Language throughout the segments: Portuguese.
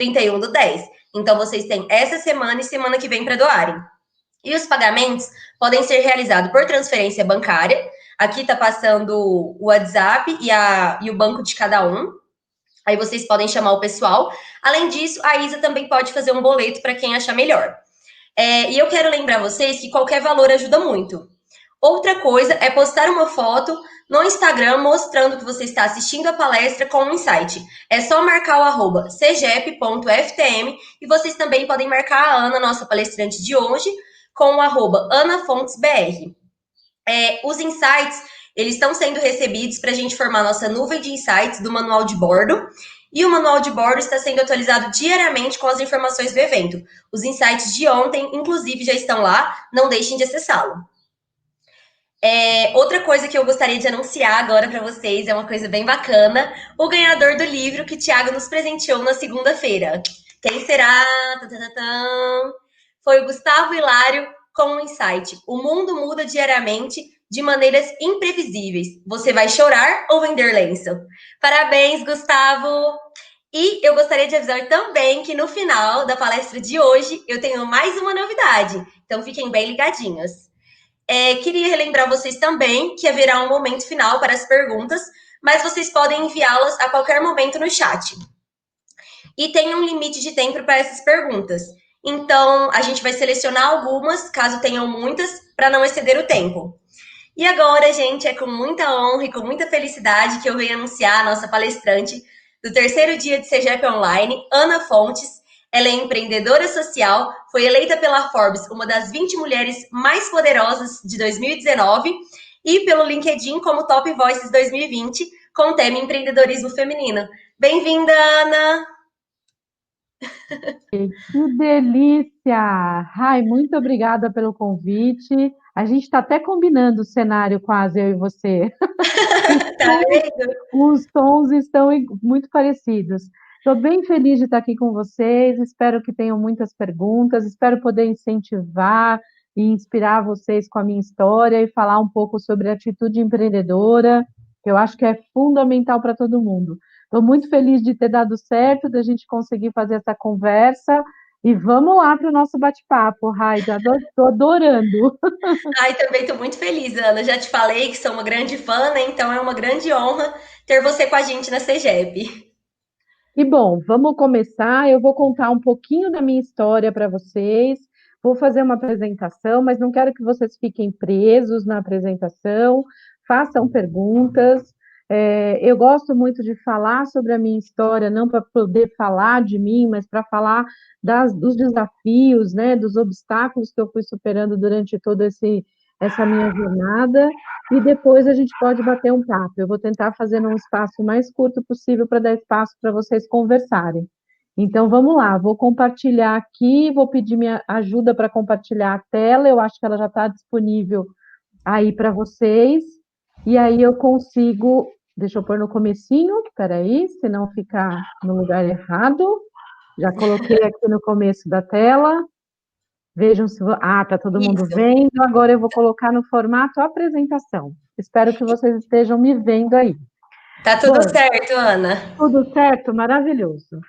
31/10. Então, vocês têm essa semana e semana que vem para doarem. E os pagamentos podem ser realizados por transferência bancária. Aqui está passando o WhatsApp e o banco de cada um. Aí vocês podem chamar o pessoal. Além disso, a Isa também pode fazer um boleto para quem achar melhor. E eu quero lembrar vocês que qualquer valor ajuda muito. Outra coisa é postar uma foto no Instagram mostrando que você está assistindo a palestra com um insight. É só marcar o @cgep.ftm e vocês também podem marcar a Ana, nossa palestrante de hoje, com o @anafontesbr. Os insights, eles estão sendo recebidos para a gente formar nossa nuvem de insights do manual de bordo. E o manual de bordo está sendo atualizado diariamente com as informações do evento. Os insights de ontem, inclusive, já estão lá. Não deixem de acessá-lo. Outra coisa que eu gostaria de anunciar agora para vocês é uma coisa bem bacana. O ganhador do livro que o Thiago nos presenteou na segunda-feira. Quem será? Foi o Gustavo Hilário com um insight. O mundo muda diariamente de maneiras imprevisíveis. Você vai chorar ou vender lenço? Parabéns, Gustavo! E eu gostaria de avisar também que no final da palestra de hoje eu tenho mais uma novidade. Então fiquem bem ligadinhos. Queria relembrar vocês também que haverá um momento final para as perguntas, mas vocês podem enviá-las a qualquer momento no chat. E tem um limite de tempo para essas perguntas. Então, a gente vai selecionar algumas, caso tenham muitas, para não exceder o tempo. E agora, gente, é com muita honra e com muita felicidade que eu venho anunciar a nossa palestrante do terceiro dia de CEGEP Online, Ana Fontes. Ela é empreendedora social, foi eleita pela Forbes uma das 20 mulheres mais poderosas de 2019 e pelo LinkedIn como Top Voices 2020, com o tema empreendedorismo feminino. Bem-vinda, Ana! Que delícia! Ai, muito obrigada pelo convite. A gente está até combinando o cenário quase, eu e você. Tá vendo? Os tons estão muito parecidos. Estou bem feliz de estar aqui com vocês. Espero que tenham muitas perguntas. Espero poder incentivar e inspirar vocês com a minha história e falar um pouco sobre atitude empreendedora, que eu acho que é fundamental para todo mundo. Estou muito feliz de ter dado certo, da gente conseguir fazer essa conversa. E vamos lá para o nosso bate-papo, Raida. Estou adorando. Ai, também estou muito feliz, Ana. Já te falei que sou uma grande fã, né? Então é uma grande honra ter você com a gente na CEGEP. E bom, vamos começar. Eu vou contar um pouquinho da minha história para vocês. Vou fazer uma apresentação, mas não quero que vocês fiquem presos na apresentação. Façam perguntas. Eu gosto muito de falar sobre a minha história, não para poder falar de mim, mas para falar dos desafios, né, dos obstáculos que eu fui superando durante toda essa minha jornada. E depois a gente pode bater um papo. Eu vou tentar fazer num espaço mais curto possível para dar espaço para vocês conversarem. Então vamos lá, vou compartilhar aqui, vou pedir minha ajuda para compartilhar a tela. Eu acho que ela já está disponível aí para vocês. E aí eu consigo, deixa eu pôr no comecinho, peraí, senão ficar no lugar errado. Já coloquei aqui no começo da tela. Vejam se. Tá todo mundo Isso. vendo. Agora eu vou colocar no formato apresentação. Espero que vocês estejam me vendo aí. Tá tudo Bom, certo, Ana. tudo certo? Maravilhoso.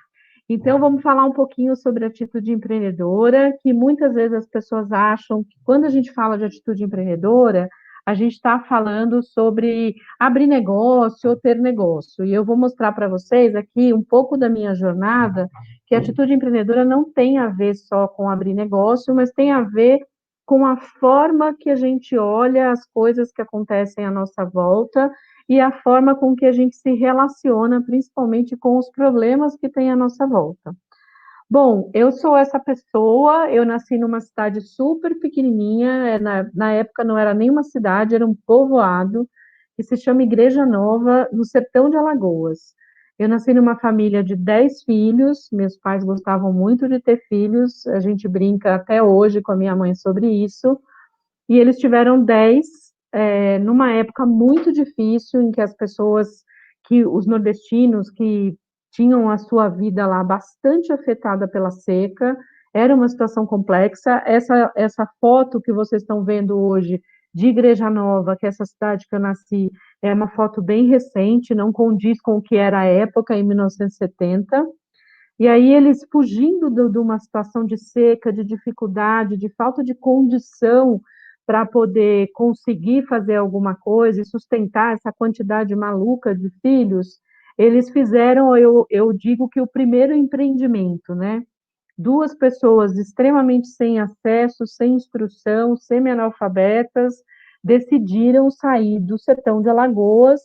Então, vamos falar um pouquinho sobre atitude empreendedora, que muitas vezes as pessoas acham que quando a gente fala de atitude empreendedora, a gente está falando sobre abrir negócio ou ter negócio. E eu vou mostrar para vocês aqui um pouco da minha jornada, que a atitude empreendedora não tem a ver só com abrir negócio, mas tem a ver com a forma que a gente olha as coisas que acontecem à nossa volta e a forma com que a gente se relaciona, principalmente com os problemas que tem à nossa volta. Bom, eu sou essa pessoa, eu nasci numa cidade super pequenininha, na época não era nem uma cidade, era um povoado, que se chama Igreja Nova, no sertão de Alagoas. Eu nasci numa família de 10 filhos, meus pais gostavam muito de ter filhos, a gente brinca até hoje com a minha mãe sobre isso, e eles tiveram 10 numa época muito difícil, em que as pessoas, que os nordestinos que tinham a sua vida lá bastante afetada pela seca, era uma situação complexa. Essa foto que vocês estão vendo hoje de Igreja Nova, que é essa cidade que eu nasci, é uma foto bem recente, não condiz com o que era a época, em 1970. E aí eles fugindo de uma situação de seca, de dificuldade, de falta de condição para poder conseguir fazer alguma coisa e sustentar essa quantidade maluca de filhos, eles fizeram, eu digo que o primeiro empreendimento, né? Duas pessoas extremamente sem acesso, sem instrução, semi-analfabetas, decidiram sair do sertão de Alagoas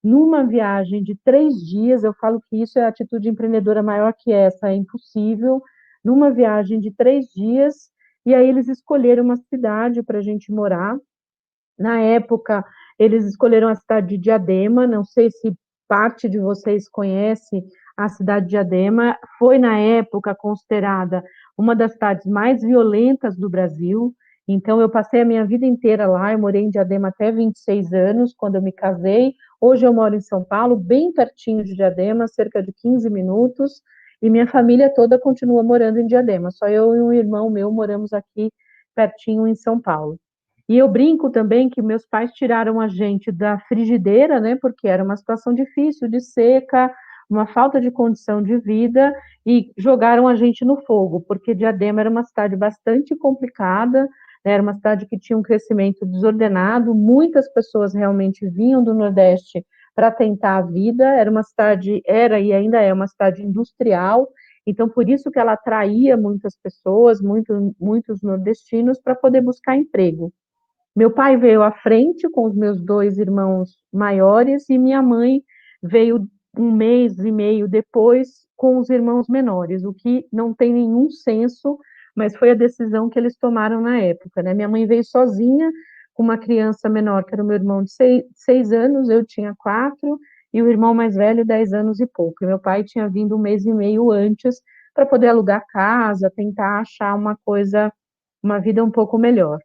numa viagem de 3 dias. Eu falo que isso é a atitude empreendedora maior que essa, é impossível. Numa viagem de 3 dias, e aí eles escolheram uma cidade para a gente morar. Na época, eles escolheram a cidade de Diadema, não sei se parte de vocês conhece a cidade de Diadema, foi na época considerada uma das cidades mais violentas do Brasil, então eu passei a minha vida inteira lá, eu morei em Diadema até 26 anos, quando eu me casei, hoje eu moro em São Paulo, bem pertinho de Diadema, cerca de 15 minutos, e minha família toda continua morando em Diadema, só eu e um irmão meu moramos aqui pertinho em São Paulo. E eu brinco também que meus pais tiraram a gente da frigideira, né, porque era uma situação difícil, de seca, uma falta de condição de vida, e jogaram a gente no fogo, porque Diadema era uma cidade bastante complicada, né, era uma cidade que tinha um crescimento desordenado, muitas pessoas realmente vinham do Nordeste para tentar a vida, era uma cidade, era e ainda é uma cidade industrial, então por isso que ela atraía muitas pessoas, muitos nordestinos, para poder buscar emprego. Meu pai veio à frente com os meus dois irmãos maiores e minha mãe veio um mês e meio depois com os irmãos menores, o que não tem nenhum senso, mas foi a decisão que eles tomaram na época, né? Minha mãe veio sozinha com uma criança menor, que era o meu irmão de 6 anos, eu tinha 4, e o irmão mais velho, 10 anos e pouco. E meu pai tinha vindo um mês e meio antes para poder alugar casa, tentar achar uma coisa, uma vida um pouco melhor.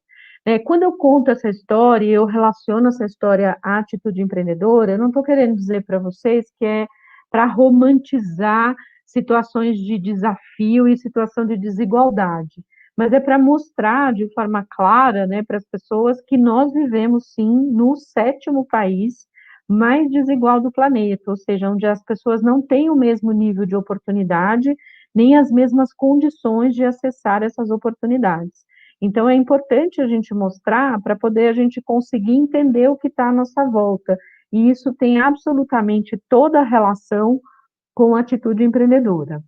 Quando eu conto essa história e eu relaciono essa história à atitude empreendedora, eu não estou querendo dizer para vocês que é para romantizar situações de desafio e situação de desigualdade, mas é para mostrar de forma clara, né, para as pessoas que nós vivemos sim no sétimo país mais desigual do planeta, ou seja, onde as pessoas não têm o mesmo nível de oportunidade, nem as mesmas condições de acessar essas oportunidades. Então, é importante a gente mostrar para poder a gente conseguir entender o que está à nossa volta. E isso tem absolutamente toda a relação com a atitude empreendedora.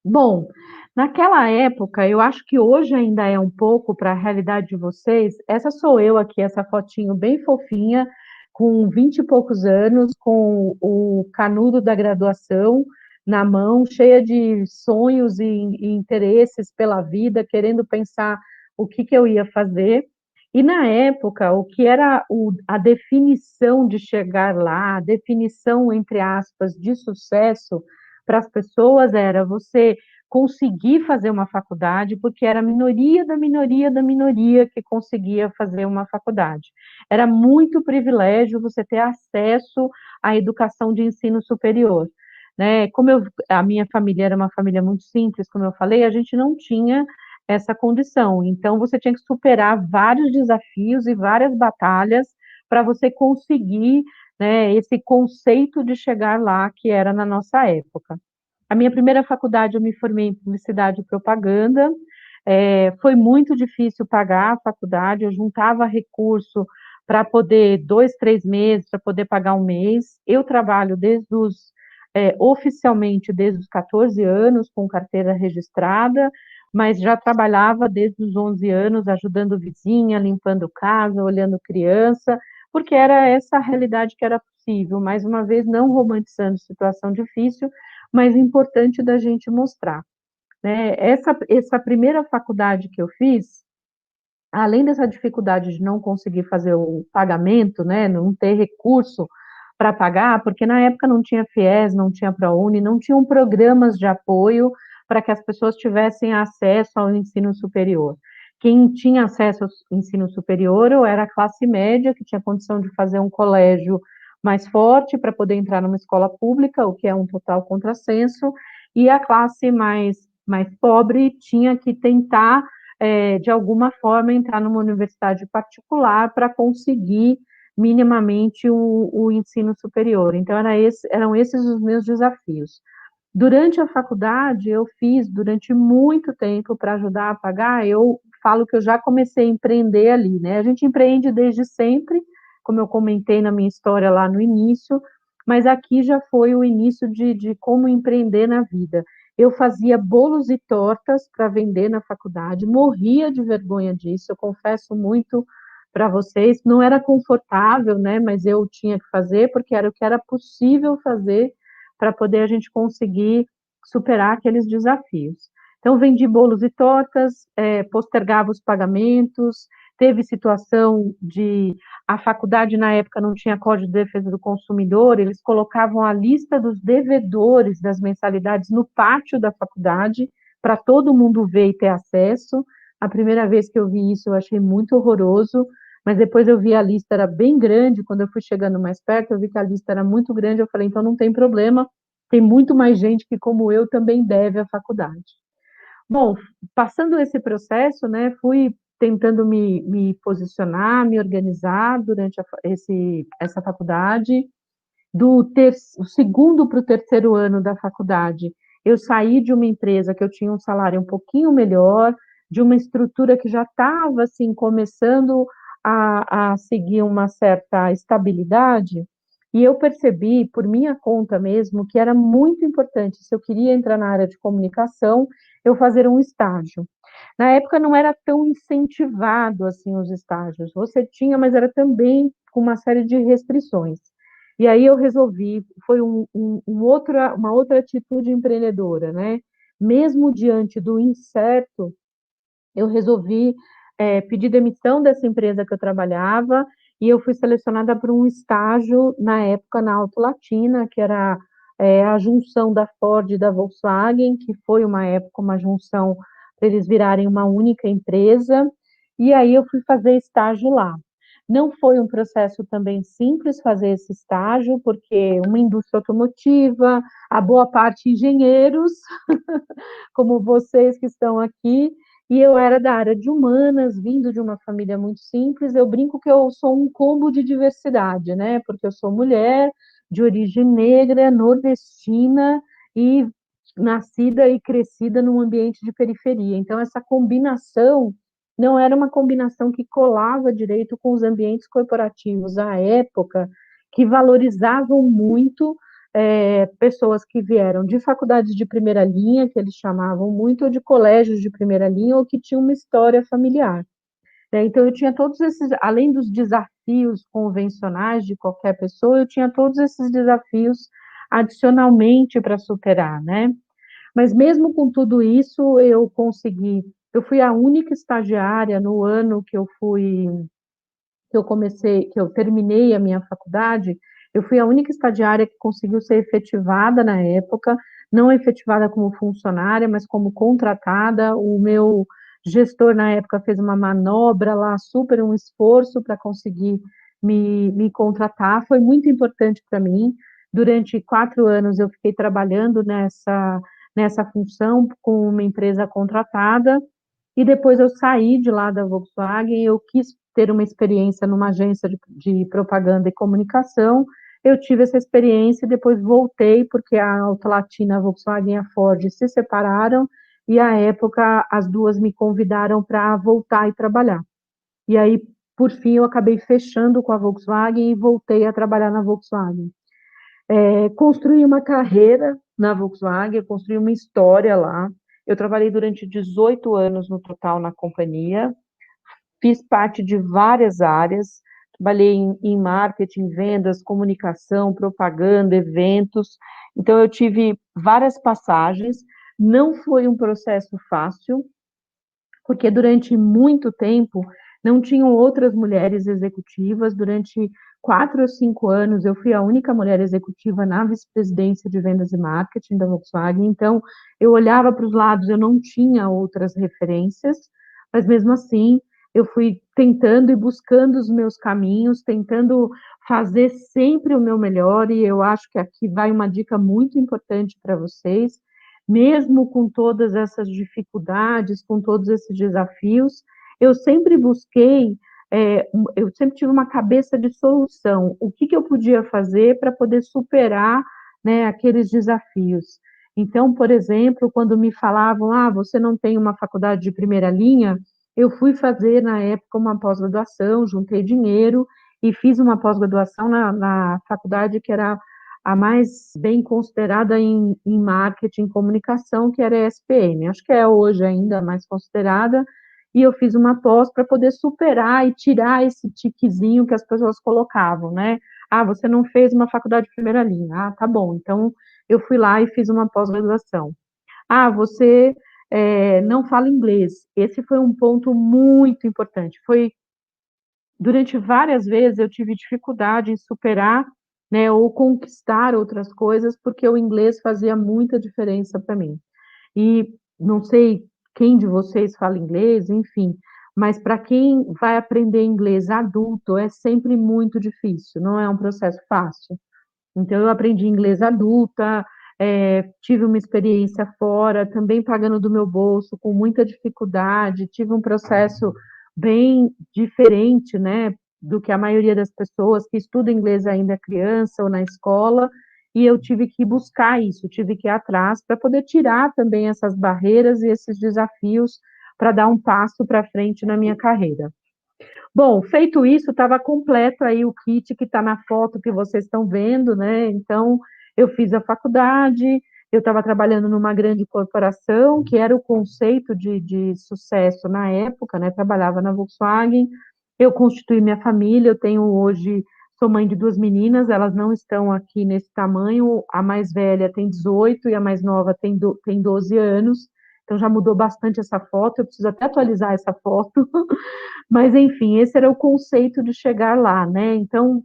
Bom, naquela época, eu acho que hoje ainda é um pouco para a realidade de vocês. Essa sou eu aqui, essa fotinho bem fofinha, com 20 e poucos anos, com o canudo da graduação na mão, cheia de sonhos e interesses pela vida, querendo pensar o que eu ia fazer. E na época, o que era a definição de chegar lá, a definição, entre aspas, de sucesso para as pessoas era você conseguir fazer uma faculdade, porque era a minoria da minoria da minoria que conseguia fazer uma faculdade. Era muito privilégio você ter acesso à educação de ensino superior. Né? A minha família era uma família muito simples, como eu falei, a gente não tinha essa condição. Então, você tinha que superar vários desafios e várias batalhas para você conseguir, né, esse conceito de chegar lá, que era na nossa época. A minha primeira faculdade, eu me formei em publicidade e propaganda, foi muito difícil pagar a faculdade, eu juntava recurso para poder 2, 3 meses, para poder pagar um mês. Eu trabalho oficialmente desde os 14 anos, com carteira registrada, mas já trabalhava desde os 11 anos, ajudando vizinha, limpando casa, olhando criança, porque era essa a realidade que era possível. Mais uma vez, não romantizando situação difícil, mas importante da gente mostrar. Né? Essa primeira faculdade que eu fiz, além dessa dificuldade de não conseguir fazer o pagamento, né, não ter recurso para pagar, porque na época não tinha FIES, não tinha ProUni, não tinham programas de apoio para que as pessoas tivessem acesso ao ensino superior. Quem tinha acesso ao ensino superior ou era a classe média, que tinha condição de fazer um colégio mais forte para poder entrar numa escola pública, o que é um total contrassenso, e a classe mais pobre tinha que tentar de alguma forma, entrar numa universidade particular para conseguir minimamente o ensino superior. Então, eram esses os meus desafios. Durante a faculdade, eu fiz durante muito tempo para ajudar a pagar, eu falo que eu já comecei a empreender ali, né? A gente empreende desde sempre, como eu comentei na minha história lá no início, mas aqui já foi o início de como empreender na vida. Eu fazia bolos e tortas para vender na faculdade, morria de vergonha disso, eu confesso muito para vocês, não era confortável, né? Mas eu tinha que fazer porque era o que era possível fazer para poder a gente conseguir superar aqueles desafios. Então, vendi bolos e tortas, postergava os pagamentos, teve situação de... A faculdade, na época, não tinha Código de Defesa do Consumidor, eles colocavam a lista dos devedores das mensalidades no pátio da faculdade, para todo mundo ver e ter acesso. A primeira vez que eu vi isso, eu achei muito horroroso, mas depois eu vi a lista era bem grande, quando eu fui chegando mais perto, eu vi que a lista era muito grande, eu falei, então não tem problema, tem muito mais gente que, como eu, também deve à faculdade. Bom, passando esse processo, né, fui tentando me posicionar, me organizar durante essa faculdade. O segundo para o terceiro ano da faculdade, eu saí de uma empresa que eu tinha um salário um pouquinho melhor, de uma estrutura que já estava assim, começando a seguir uma certa estabilidade, e eu percebi, por minha conta mesmo, que era muito importante, se eu queria entrar na área de comunicação, eu fazer um estágio. Na época não era tão incentivado assim os estágios, você tinha, mas era também com uma série de restrições. E aí eu resolvi, foi uma outra atitude empreendedora, né? Mesmo diante do incerto, eu resolvi pedir demissão dessa empresa que eu trabalhava e eu fui selecionada para um estágio, na época, na Auto Latina, que era a junção da Ford e da Volkswagen, que foi uma época, uma junção para eles virarem uma única empresa, e aí eu fui fazer estágio lá. Não foi um processo também simples fazer esse estágio, porque uma indústria automotiva, a boa parte engenheiros, como vocês que estão aqui, e eu era da área de humanas, vindo de uma família muito simples. Eu brinco que eu sou um combo de diversidade, né? Porque eu sou mulher, de origem negra, nordestina e nascida e crescida num ambiente de periferia. Então, essa combinação não era uma combinação que colava direito com os ambientes corporativos à época, que valorizavam muito pessoas que vieram de faculdades de primeira linha, que eles chamavam muito, ou de colégios de primeira linha, ou que tinham uma história familiar. Né? Então, eu tinha todos esses, além dos desafios convencionais de qualquer pessoa, eu tinha todos esses desafios adicionalmente para superar, né? Mas mesmo com tudo isso, eu consegui. Eu fui a única estagiária no ano que eu comecei, que eu terminei a minha faculdade, eu fui a única estagiária que conseguiu ser efetivada na época, não efetivada como funcionária, mas como contratada. O meu gestor na época fez uma manobra lá, super um esforço para conseguir me contratar, foi muito importante para mim. Durante 4 anos eu fiquei trabalhando nessa função com uma empresa contratada, e depois eu saí de lá da Volkswagen, eu quis ter uma experiência numa agência de propaganda e comunicação, eu tive essa experiência e depois voltei, porque a Autolatina, a Volkswagen e a Ford se separaram, e à época as duas me convidaram para voltar e trabalhar. E aí, por fim, eu acabei fechando com a Volkswagen e voltei a trabalhar na Volkswagen. Construí uma carreira na Volkswagen, construí uma história lá. Eu trabalhei durante 18 anos no total na companhia, fiz parte de várias áreas, trabalhei em marketing, vendas, comunicação, propaganda, eventos. Então, eu tive várias passagens. Não foi um processo fácil, porque durante muito tempo não tinham outras mulheres executivas. Durante 4 ou 5 anos, eu fui a única mulher executiva na vice-presidência de vendas e marketing da Volkswagen. Então, eu olhava para os lados, eu não tinha outras referências, mas mesmo assim, eu fui tentando e buscando os meus caminhos, tentando fazer sempre o meu melhor, e eu acho que aqui vai uma dica muito importante para vocês. Mesmo com todas essas dificuldades, com todos esses desafios, eu sempre busquei, eu sempre tive uma cabeça de solução. O que eu podia fazer para poder superar, né, aqueles desafios? Então, por exemplo, quando me falavam, você não tem uma faculdade de primeira linha, eu fui fazer, na época, uma pós-graduação, juntei dinheiro e fiz uma pós-graduação na faculdade que era a mais bem considerada em marketing e comunicação, que era a ESPM. Acho que é hoje ainda mais considerada, e eu fiz uma pós para poder superar e tirar esse tiquezinho que as pessoas colocavam, né? Você não fez uma faculdade de primeira linha. Tá bom, então eu fui lá e fiz uma pós-graduação. Você não fala inglês. Esse foi um ponto muito importante. Durante várias vezes eu tive dificuldade em superar, né, ou conquistar outras coisas, porque o inglês fazia muita diferença para mim. E não sei quem de vocês fala inglês, enfim, mas para quem vai aprender inglês adulto é sempre muito difícil, não é um processo fácil. Então, eu aprendi inglês adulta, tive uma experiência fora, também pagando do meu bolso, com muita dificuldade, tive um processo bem diferente, né, do que a maioria das pessoas que estuda inglês ainda criança ou na escola, e eu tive que buscar isso, tive que ir atrás para poder tirar também essas barreiras e esses desafios para dar um passo para frente na minha carreira. Bom, feito isso, estava completo aí o kit que está na foto que vocês estão vendo, né? Então, eu fiz a faculdade, eu estava trabalhando numa grande corporação, que era o conceito de sucesso na época, né? Trabalhava na Volkswagen, eu constituí minha família, eu tenho hoje, sou mãe de duas meninas, elas não estão aqui nesse tamanho, a mais velha tem 18 e a mais nova tem 12 anos, então já mudou bastante essa foto, eu preciso até atualizar essa foto, mas, enfim, esse era o conceito de chegar lá, né? Então,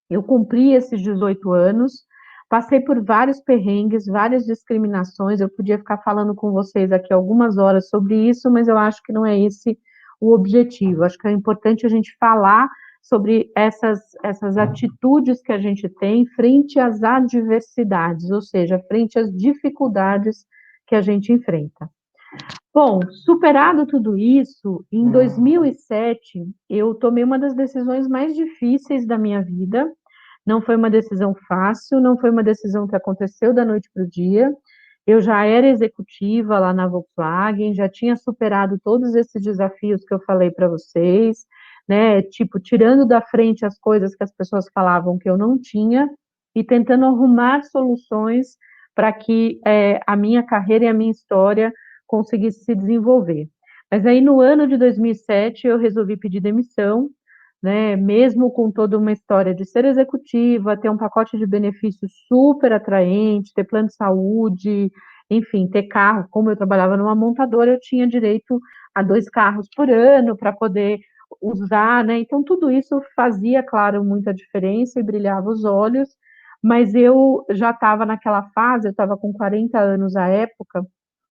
eu cumpri esses 18 anos, passei por vários perrengues, várias discriminações. Eu podia ficar falando com vocês aqui algumas horas sobre isso, mas eu acho que não é esse o objetivo. Acho que é importante a gente falar sobre essas atitudes que a gente tem frente às adversidades, ou seja, frente às dificuldades que a gente enfrenta. Bom, superado tudo isso, em 2007, eu tomei uma das decisões mais difíceis da minha vida. Não foi uma decisão fácil, não foi uma decisão que aconteceu da noite para o dia. Eu já era executiva lá na Volkswagen, já tinha superado todos esses desafios que eu falei para vocês, né? Tipo, tirando da frente as coisas que as pessoas falavam que eu não tinha e tentando arrumar soluções para que a minha carreira e a minha história conseguisse se desenvolver. Mas aí no ano de 2007 eu resolvi pedir demissão, né? Mesmo com toda uma história de ser executiva, ter um pacote de benefícios super atraente, ter plano de saúde, enfim, ter carro. Como eu trabalhava numa montadora, eu tinha direito a 2 carros por ano para poder usar, né? Então tudo isso fazia, claro, muita diferença e brilhava os olhos. Mas eu já estava naquela fase, eu estava com 40 anos à época,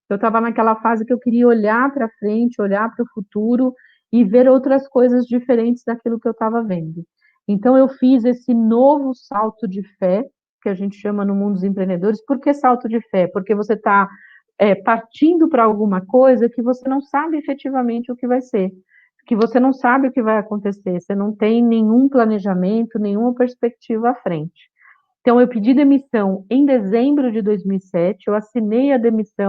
eu estava naquela fase que eu queria olhar para frente, olhar para o futuro e ver outras coisas diferentes daquilo que eu estava vendo. Então, eu fiz esse novo salto de fé, que a gente chama no mundo dos empreendedores. Por que salto de fé? Porque você está partindo para alguma coisa que você não sabe efetivamente o que vai ser, que você não sabe o que vai acontecer, você não tem nenhum planejamento, nenhuma perspectiva à frente. Então, eu pedi demissão em dezembro de 2007, eu assinei a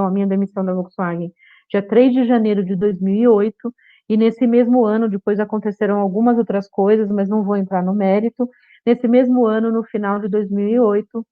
minha demissão da Volkswagen, dia 3 de janeiro de 2008, e nesse mesmo ano, depois aconteceram algumas outras coisas, mas não vou entrar no mérito, nesse mesmo ano, no final de 2008,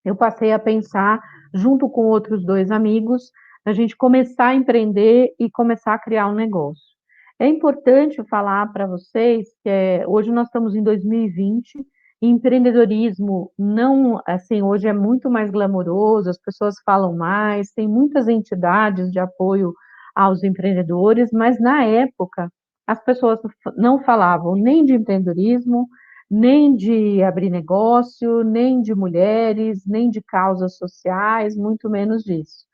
eu passei a pensar, junto com outros 2 amigos, a gente começar a empreender e começar a criar um negócio. É importante falar para vocês que hoje nós estamos em 2020, e empreendedorismo não, assim, hoje é muito mais glamouroso, as pessoas falam mais, tem muitas entidades de apoio aos empreendedores, mas na época as pessoas não falavam nem de empreendedorismo, nem de abrir negócio, nem de mulheres, nem de causas sociais, muito menos disso.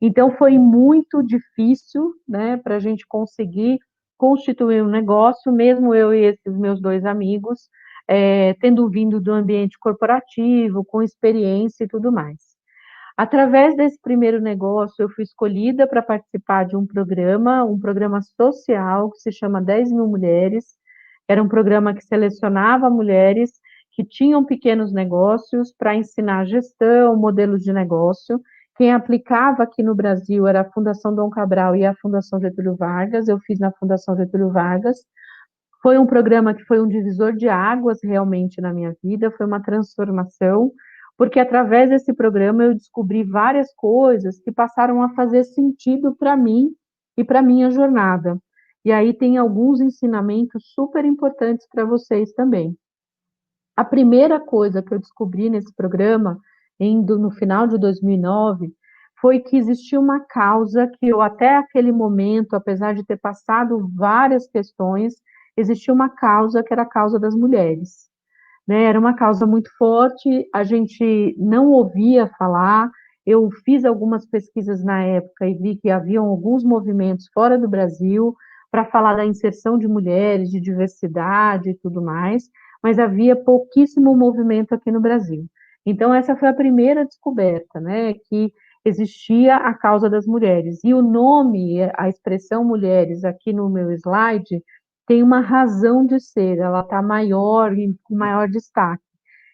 Então, foi muito difícil, né, para a gente conseguir constituir um negócio, mesmo eu e esses meus 2 amigos, tendo vindo do ambiente corporativo, com experiência e tudo mais. Através desse primeiro negócio, eu fui escolhida para participar de um programa social que se chama 10 mil mulheres. Era um programa que selecionava mulheres que tinham pequenos negócios para ensinar gestão, modelos de negócio, Quem aplicava aqui no Brasil era a Fundação Dom Cabral e a Fundação Getúlio Vargas. Eu fiz na Fundação Getúlio Vargas. Foi um programa que foi um divisor de águas realmente na minha vida, foi uma transformação, porque através desse programa eu descobri várias coisas que passaram a fazer sentido para mim e para minha jornada. E aí tem alguns ensinamentos super importantes para vocês também. A primeira coisa que eu descobri nesse programa, no final de 2009, foi que existia uma causa que eu, até aquele momento, apesar de ter passado várias questões, existia uma causa que era a causa das mulheres, né? Era uma causa muito forte, a gente não ouvia falar. Eu fiz algumas pesquisas na época e vi que haviam alguns movimentos fora do Brasil para falar da inserção de mulheres, de diversidade e tudo mais, mas havia pouquíssimo movimento aqui no Brasil. Então, essa foi a primeira descoberta, né, que existia a causa das mulheres. E o nome, a expressão mulheres, aqui no meu slide, tem uma razão de ser, ela está maior e com maior destaque,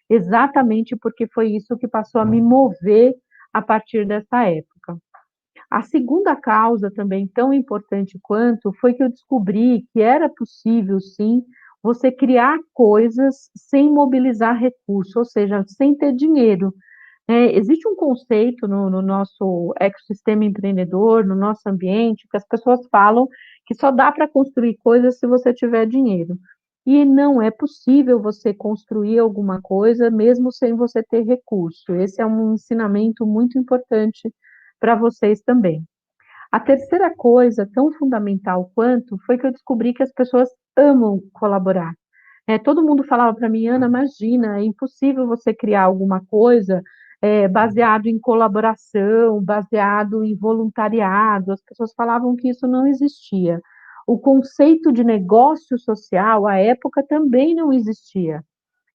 exatamente porque foi isso que passou a me mover a partir dessa época. A segunda causa, também tão importante quanto, foi que eu descobri que era possível, sim, você criar coisas sem mobilizar recursos, ou seja, sem ter dinheiro. Existe um conceito no nosso ecossistema empreendedor, no nosso ambiente, que as pessoas falam que só dá para construir coisas se você tiver dinheiro. E não é possível você construir alguma coisa mesmo sem você ter recurso. Esse é um ensinamento muito importante para vocês também. A terceira coisa, tão fundamental quanto, foi que eu descobri que as pessoas amam colaborar. Todo mundo falava para mim, Ana, imagina, é impossível você criar alguma coisa baseado em colaboração, baseado em voluntariado. As pessoas falavam que isso não existia. O conceito de negócio social, à época, também não existia,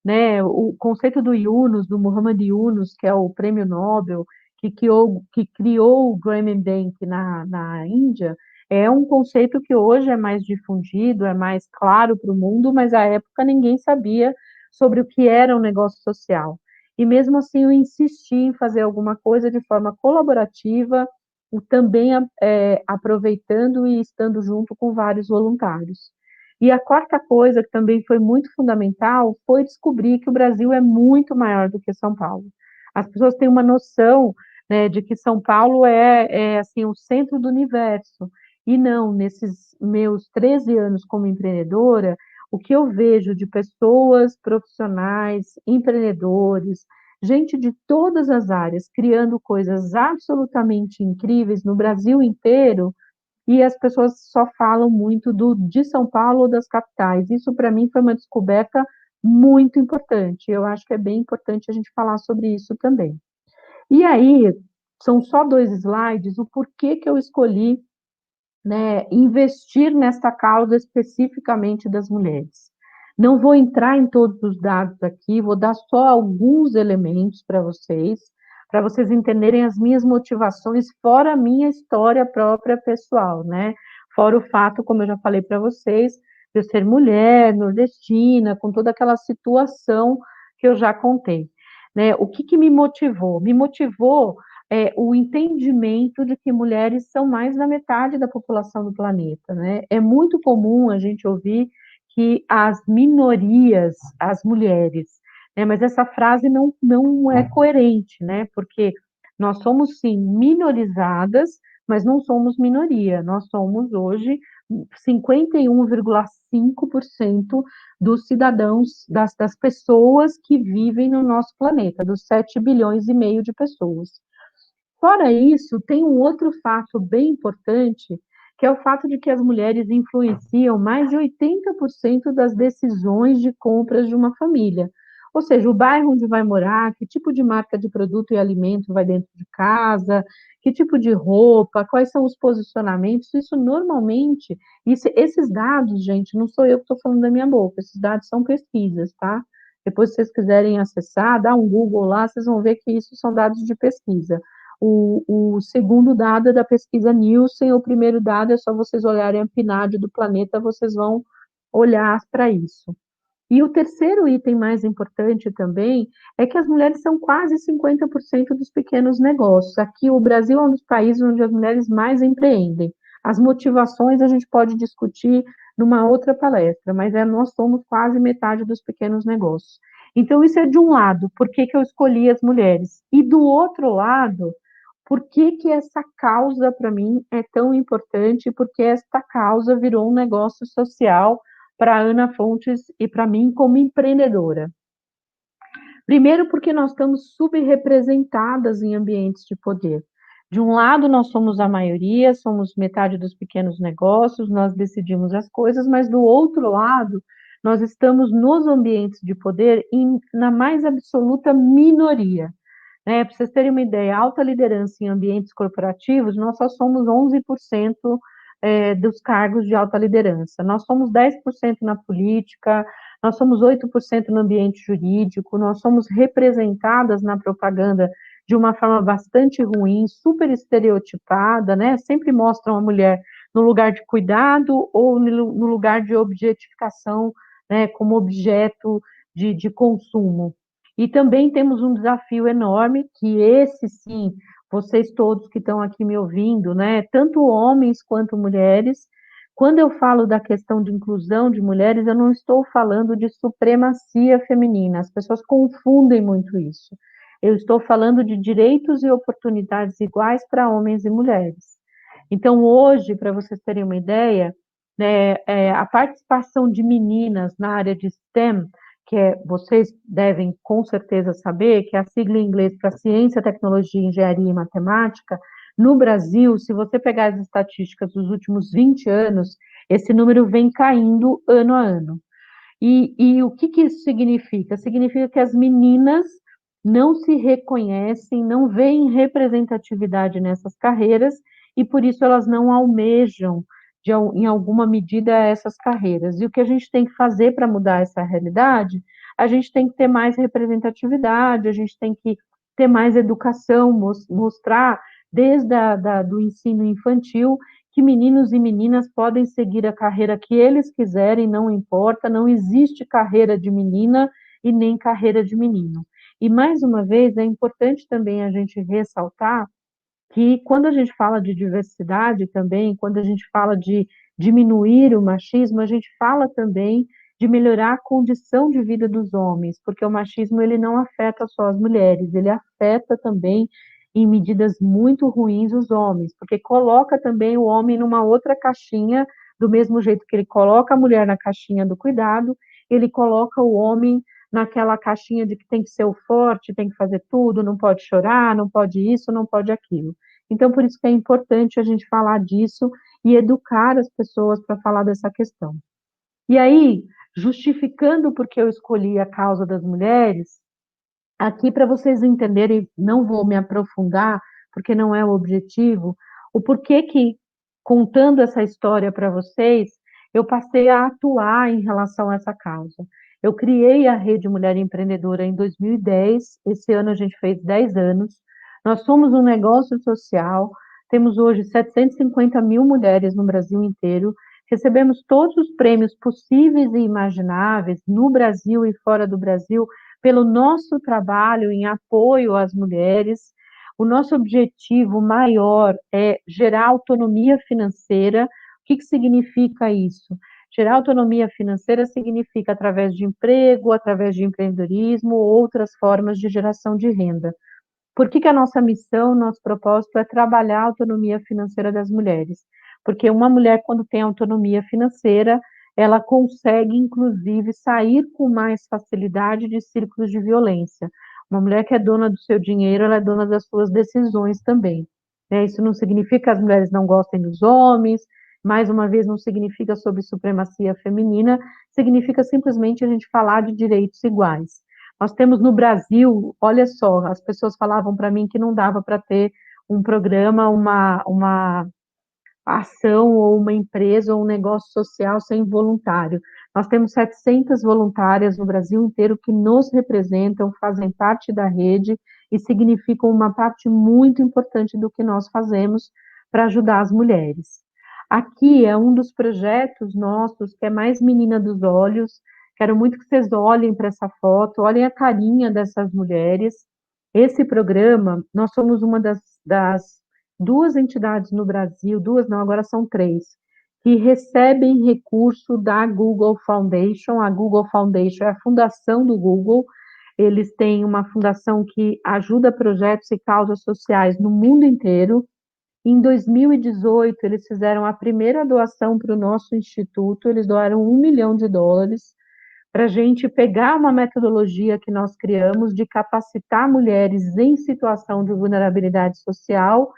né? O conceito do Yunus, do Muhammad Yunus, que é o prêmio Nobel, que criou o Grameen Bank na Índia, é um conceito que hoje é mais difundido, é mais claro para o mundo, mas à época ninguém sabia sobre o que era um negócio social. E mesmo assim eu insisti em fazer alguma coisa de forma colaborativa, também aproveitando e estando junto com vários voluntários. E a quarta coisa, que também foi muito fundamental, foi descobrir que o Brasil é muito maior do que São Paulo. As pessoas têm uma noção, né, de que São Paulo é assim, o centro do universo. E não, nesses meus 13 anos como empreendedora, o que eu vejo de pessoas profissionais, empreendedores, gente de todas as áreas, criando coisas absolutamente incríveis no Brasil inteiro, e as pessoas só falam muito de São Paulo ou das capitais. Isso, para mim, foi uma descoberta muito importante. Eu acho que é bem importante a gente falar sobre isso também. E aí, são só 2 slides, o porquê que eu escolhi, né, investir nessa causa especificamente das mulheres. Não vou entrar em todos os dados aqui, vou dar só alguns elementos para vocês entenderem as minhas motivações, fora a minha história própria pessoal, né? Fora o fato, como eu já falei para vocês, de eu ser mulher, nordestina, com toda aquela situação que eu já contei. Né? O que, que me motivou? Me motivou o entendimento de que mulheres são mais da metade da população do planeta, né? É muito comum a gente ouvir que as minorias, as mulheres, né? Mas essa frase não é coerente, né? Porque nós somos, sim, minorizadas, mas não somos minoria. Nós somos, hoje, 51,5% dos cidadãos, das pessoas que vivem no nosso planeta, dos 7,5 bilhões de pessoas. Fora isso, tem um outro fato bem importante, que é o fato de que as mulheres influenciam mais de 80% das decisões de compras de uma família. Ou seja, o bairro onde vai morar, que tipo de marca de produto e alimento vai dentro de casa, que tipo de roupa, quais são os posicionamentos, isso normalmente, esses dados, gente, não sou eu que estou falando da minha boca, esses dados são pesquisas, tá? Depois, se vocês quiserem acessar, dá um Google lá, vocês vão ver que isso são dados de pesquisa. O segundo dado é da pesquisa Nielsen, o primeiro dado é só vocês olharem a PNAD do planeta, vocês vão olhar para isso. E o terceiro item mais importante também é que as mulheres são quase 50% dos pequenos negócios. Aqui, o Brasil é um dos países onde as mulheres mais empreendem. As motivações a gente pode discutir numa outra palestra, mas nós somos quase metade dos pequenos negócios. Então, isso é de um lado, por que que eu escolhi as mulheres? E do outro lado, por que que essa causa, para mim, é tão importante? Porque esta causa virou um negócio social para a Ana Fontes e para mim como empreendedora. Primeiro, porque nós estamos subrepresentadas em ambientes de poder. De um lado, nós somos a maioria, somos metade dos pequenos negócios, nós decidimos as coisas, mas do outro lado, nós estamos nos ambientes de poder na mais absoluta minoria. Para vocês terem uma ideia, alta liderança em ambientes corporativos, nós só somos 11% dos cargos de alta liderança. Nós somos 10% na política, nós somos 8% no ambiente jurídico, nós somos representadas na propaganda de uma forma bastante ruim, super estereotipada, né? Sempre mostram a mulher no lugar de cuidado ou no lugar de objetificação, né, como objeto de consumo. E também temos um desafio enorme, que esse sim, vocês todos que estão aqui me ouvindo, né, tanto homens quanto mulheres, quando eu falo da questão de inclusão de mulheres, eu não estou falando de supremacia feminina, as pessoas confundem muito isso. Eu estou falando de direitos e oportunidades iguais para homens e mulheres. Então, hoje, para vocês terem uma ideia, a participação de meninas na área de STEM, vocês devem com certeza saber, que é a sigla em inglês para Ciência, Tecnologia, Engenharia e Matemática, no Brasil, se você pegar as estatísticas dos últimos 20 anos, esse número vem caindo ano a ano. E o que isso significa? Significa que as meninas não se reconhecem, não veem representatividade nessas carreiras e por isso elas não almejam, em alguma medida, essas carreiras. E o que a gente tem que fazer para mudar essa realidade? A gente tem que ter mais representatividade, a gente tem que ter mais educação, mostrar desde do ensino infantil que meninos e meninas podem seguir a carreira que eles quiserem, não importa, não existe carreira de menina e nem carreira de menino. E, mais uma vez, é importante também a gente ressaltar que quando a gente fala de diversidade também, quando a gente fala de diminuir o machismo, a gente fala também de melhorar a condição de vida dos homens, porque o machismo ele não afeta só as mulheres, ele afeta também em medidas muito ruins os homens, porque coloca também o homem numa outra caixinha, do mesmo jeito que ele coloca a mulher na caixinha do cuidado, ele coloca o homem naquela caixinha de que tem que ser o forte, tem que fazer tudo, não pode chorar, não pode isso, não pode aquilo. Então, por isso que é importante a gente falar disso e educar as pessoas para falar dessa questão. E aí, justificando porque eu escolhi a causa das mulheres, aqui para vocês entenderem, não vou me aprofundar, porque não é o objetivo, o porquê que, contando essa história para vocês, eu passei a atuar em relação a essa causa. Eu criei a Rede Mulher Empreendedora em 2010, esse ano a gente fez 10 anos, nós somos um negócio social, temos hoje 750 mil mulheres no Brasil inteiro, recebemos todos os prêmios possíveis e imagináveis, no Brasil e fora do Brasil, pelo nosso trabalho em apoio às mulheres. O nosso objetivo maior é gerar autonomia financeira. O que significa isso? Gerar autonomia financeira significa através de emprego, através de empreendedorismo, outras formas de geração de renda. Por que a nossa missão, nosso propósito é trabalhar a autonomia financeira das mulheres? Porque uma mulher, quando tem autonomia financeira, ela consegue, inclusive, sair com mais facilidade de círculos de violência. Uma mulher que é dona do seu dinheiro, ela é dona das suas decisões também. Isso não significa que as mulheres não gostem dos homens, mais uma vez, não significa sobre supremacia feminina, significa simplesmente a gente falar de direitos iguais. Nós temos no Brasil, olha só, as pessoas falavam para mim que não dava para ter um programa, uma ação ou uma empresa ou um negócio social sem voluntário. Nós temos 700 voluntárias no Brasil inteiro que nos representam, fazem parte da rede e significam uma parte muito importante do que nós fazemos para ajudar as mulheres. Aqui é um dos projetos nossos que é mais Menina dos Olhos, Quero muito que vocês olhem para essa foto, olhem a carinha dessas mulheres. Esse programa, nós somos uma das duas entidades no Brasil, duas não, agora são três, que recebem recurso da Google Foundation. A Google Foundation é a fundação do Google. Eles têm uma fundação que ajuda projetos e causas sociais no mundo inteiro. Em 2018, eles fizeram a primeira doação para o nosso instituto, eles doaram US$ 1 milhão para a gente pegar uma metodologia que nós criamos de capacitar mulheres em situação de vulnerabilidade social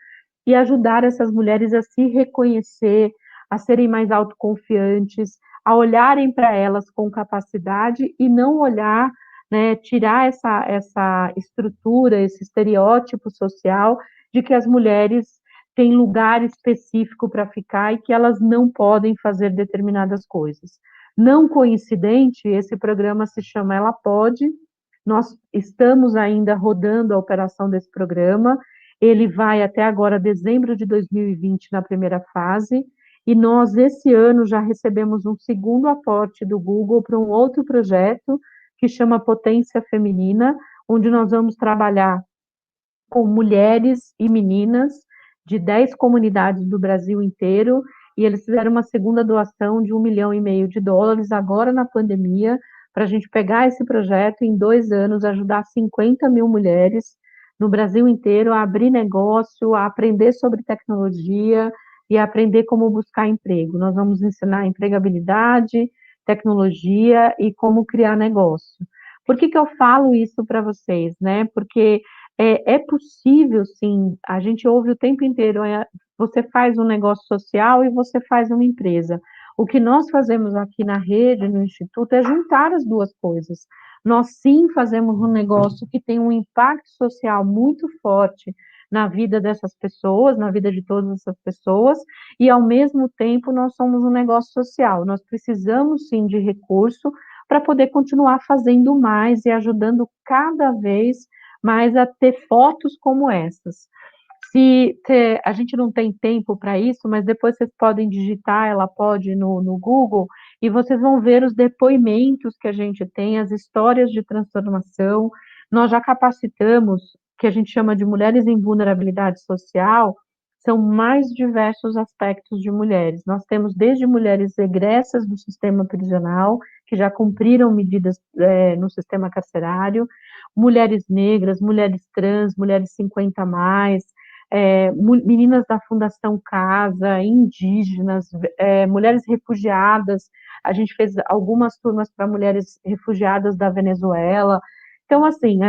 e ajudar essas mulheres a se reconhecer, a serem mais autoconfiantes, a olharem para elas com capacidade e não olhar, né, tirar essa estrutura, esse estereótipo social de que as mulheres têm lugar específico para ficar e que elas não podem fazer determinadas coisas. Não coincidente, esse programa se chama Ela Pode. Nós estamos ainda rodando a operação desse programa. Ele vai até agora, dezembro de 2020, na primeira fase, e nós, esse ano, já recebemos um segundo aporte do Google para um outro projeto, que chama Potência Feminina, onde nós vamos trabalhar com mulheres e meninas de 10 comunidades do Brasil inteiro, e eles fizeram uma segunda doação de US$ 1,5 milhão agora na pandemia, para a gente pegar esse projeto e em 2 anos ajudar 50 mil mulheres no Brasil inteiro a abrir negócio, a aprender sobre tecnologia e a aprender como buscar emprego. Nós vamos ensinar empregabilidade, tecnologia e como criar negócio. Por que eu falo isso para vocês, né? Porque é possível, sim, a gente ouve o tempo inteiro, você faz um negócio social e você faz uma empresa. O que nós fazemos aqui na rede, no Instituto, é juntar as duas coisas. Nós, sim, fazemos um negócio que tem um impacto social muito forte na vida dessas pessoas, na vida de todas essas pessoas, e, ao mesmo tempo, nós somos um negócio social. Nós precisamos, sim, de recurso para poder continuar fazendo mais e ajudando cada vez mais a ter fotos como essas. A gente não tem tempo para isso, mas depois vocês podem digitar, ela pode no Google, e vocês vão ver os depoimentos que a gente tem, as histórias de transformação. Nós já capacitamos, que a gente chama de mulheres em vulnerabilidade social, são mais diversos aspectos de mulheres. Nós temos desde mulheres egressas do sistema prisional, que já cumpriram medidas no sistema carcerário, mulheres negras, mulheres trans, mulheres 50 a mais, meninas da Fundação Casa, indígenas, mulheres refugiadas. A gente fez algumas turmas para mulheres refugiadas da Venezuela. Então, assim,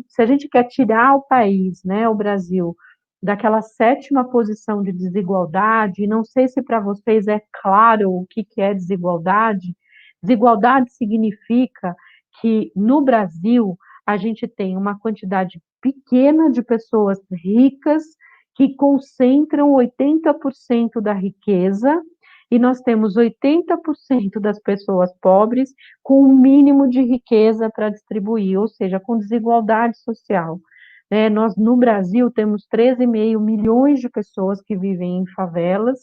se a gente quer tirar o país, né, o Brasil, daquela 7ª posição de desigualdade, e não sei se para vocês é claro o que é desigualdade. Desigualdade significa que no Brasil a gente tem uma quantidade pequena de pessoas ricas que concentram 80% da riqueza, e nós temos 80% das pessoas pobres com um mínimo de riqueza para distribuir, ou seja, com desigualdade social. Nós, no Brasil, temos 13,5 milhões de pessoas que vivem em favelas,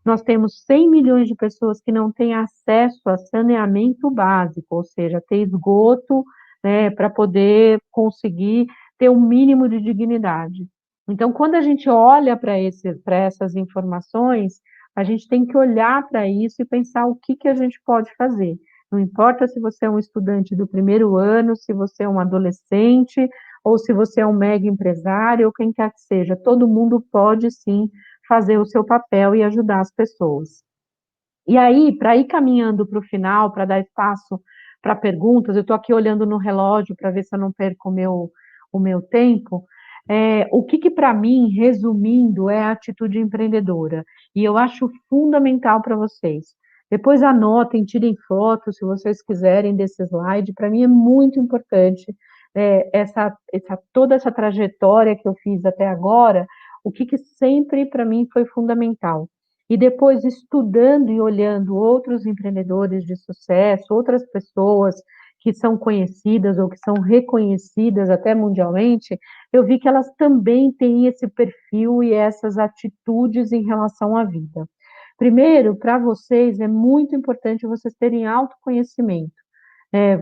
nós temos 100 milhões de pessoas que não têm acesso a saneamento básico, ou seja, ter esgoto, né, para poder conseguir ter um mínimo de dignidade. Então, quando a gente olha para essas informações, a gente tem que olhar para isso e pensar o que a gente pode fazer. Não importa se você é um estudante do primeiro ano, se você é um adolescente, ou se você é um mega empresário, ou quem quer que seja, todo mundo pode, sim, fazer o seu papel e ajudar as pessoas. E aí, para ir caminhando para o final, para dar espaço para perguntas, eu estou aqui olhando no relógio para ver se eu não perco o meu tempo. O que para mim, resumindo, é a atitude empreendedora. E eu acho fundamental para vocês. Depois anotem, tirem fotos, se vocês quiserem, desse slide. Para mim é muito importante toda essa trajetória que eu fiz até agora, o que sempre para mim foi fundamental. E depois, estudando e olhando outros empreendedores de sucesso, outras pessoas que são conhecidas ou que são reconhecidas até mundialmente, eu vi que elas também têm esse perfil e essas atitudes em relação à vida. Primeiro, para vocês, é muito importante vocês terem autoconhecimento.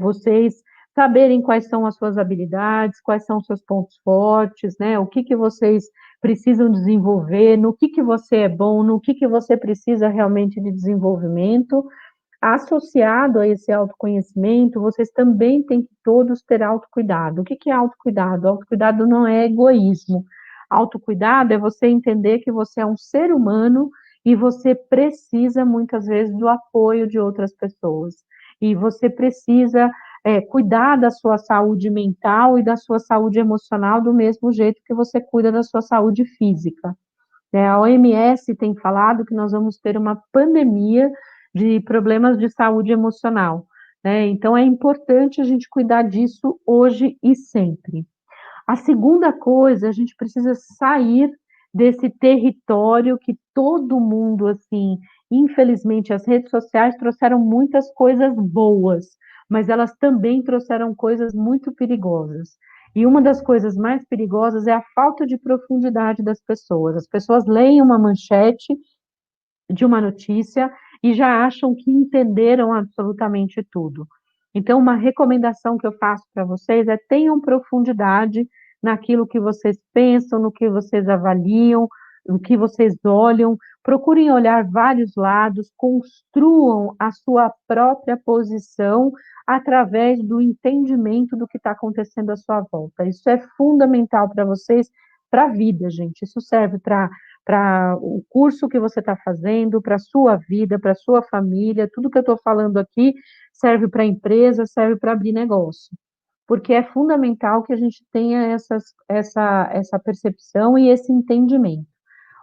vocês saberem quais são as suas habilidades, quais são os seus pontos fortes, né? O que que vocês precisam desenvolver, no que você é bom, no que você precisa realmente de desenvolvimento. Associado a esse autoconhecimento, vocês também têm que todos ter autocuidado. O que que é autocuidado? Autocuidado não é egoísmo. Autocuidado é você entender que você é um ser humano e você precisa, muitas vezes, do apoio de outras pessoas. E você precisa cuidar da sua saúde mental e da sua saúde emocional do mesmo jeito que você cuida da sua saúde física. A OMS tem falado que nós vamos ter uma pandemia de problemas de saúde emocional, né? Então é importante a gente cuidar disso hoje e sempre. A segunda coisa, a gente precisa sair desse território que todo mundo, assim, infelizmente, as redes sociais trouxeram muitas coisas boas, mas elas também trouxeram coisas muito perigosas. E uma das coisas mais perigosas é a falta de profundidade das pessoas. As pessoas leem uma manchete de uma notícia e já acham que entenderam absolutamente tudo. Então, uma recomendação que eu faço para vocês é tenham profundidade naquilo que vocês pensam, no que vocês avaliam, no que vocês olham, procurem olhar vários lados, construam a sua própria posição através do entendimento do que está acontecendo à sua volta. Isso é fundamental para vocês, para a vida, gente. Isso serve para o curso que você está fazendo, para a sua vida, para a sua família, tudo que eu estou falando aqui serve para a empresa, serve para abrir negócio, porque é fundamental que a gente tenha essa percepção e esse entendimento.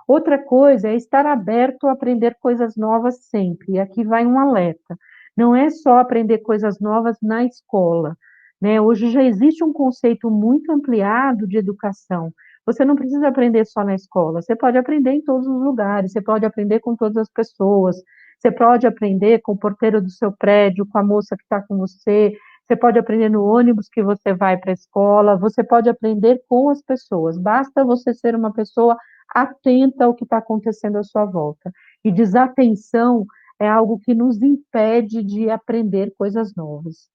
Outra coisa é estar aberto a aprender coisas novas sempre, e aqui vai um alerta, não é só aprender coisas novas na escola, né? Hoje já existe um conceito muito ampliado de educação, você não precisa aprender só na escola, você pode aprender em todos os lugares, você pode aprender com todas as pessoas, você pode aprender com o porteiro do seu prédio, com a moça que está com você pode aprender no ônibus que você vai para a escola, você pode aprender com as pessoas, basta você ser uma pessoa atenta ao que está acontecendo à sua volta. E desatenção é algo que nos impede de aprender coisas novas.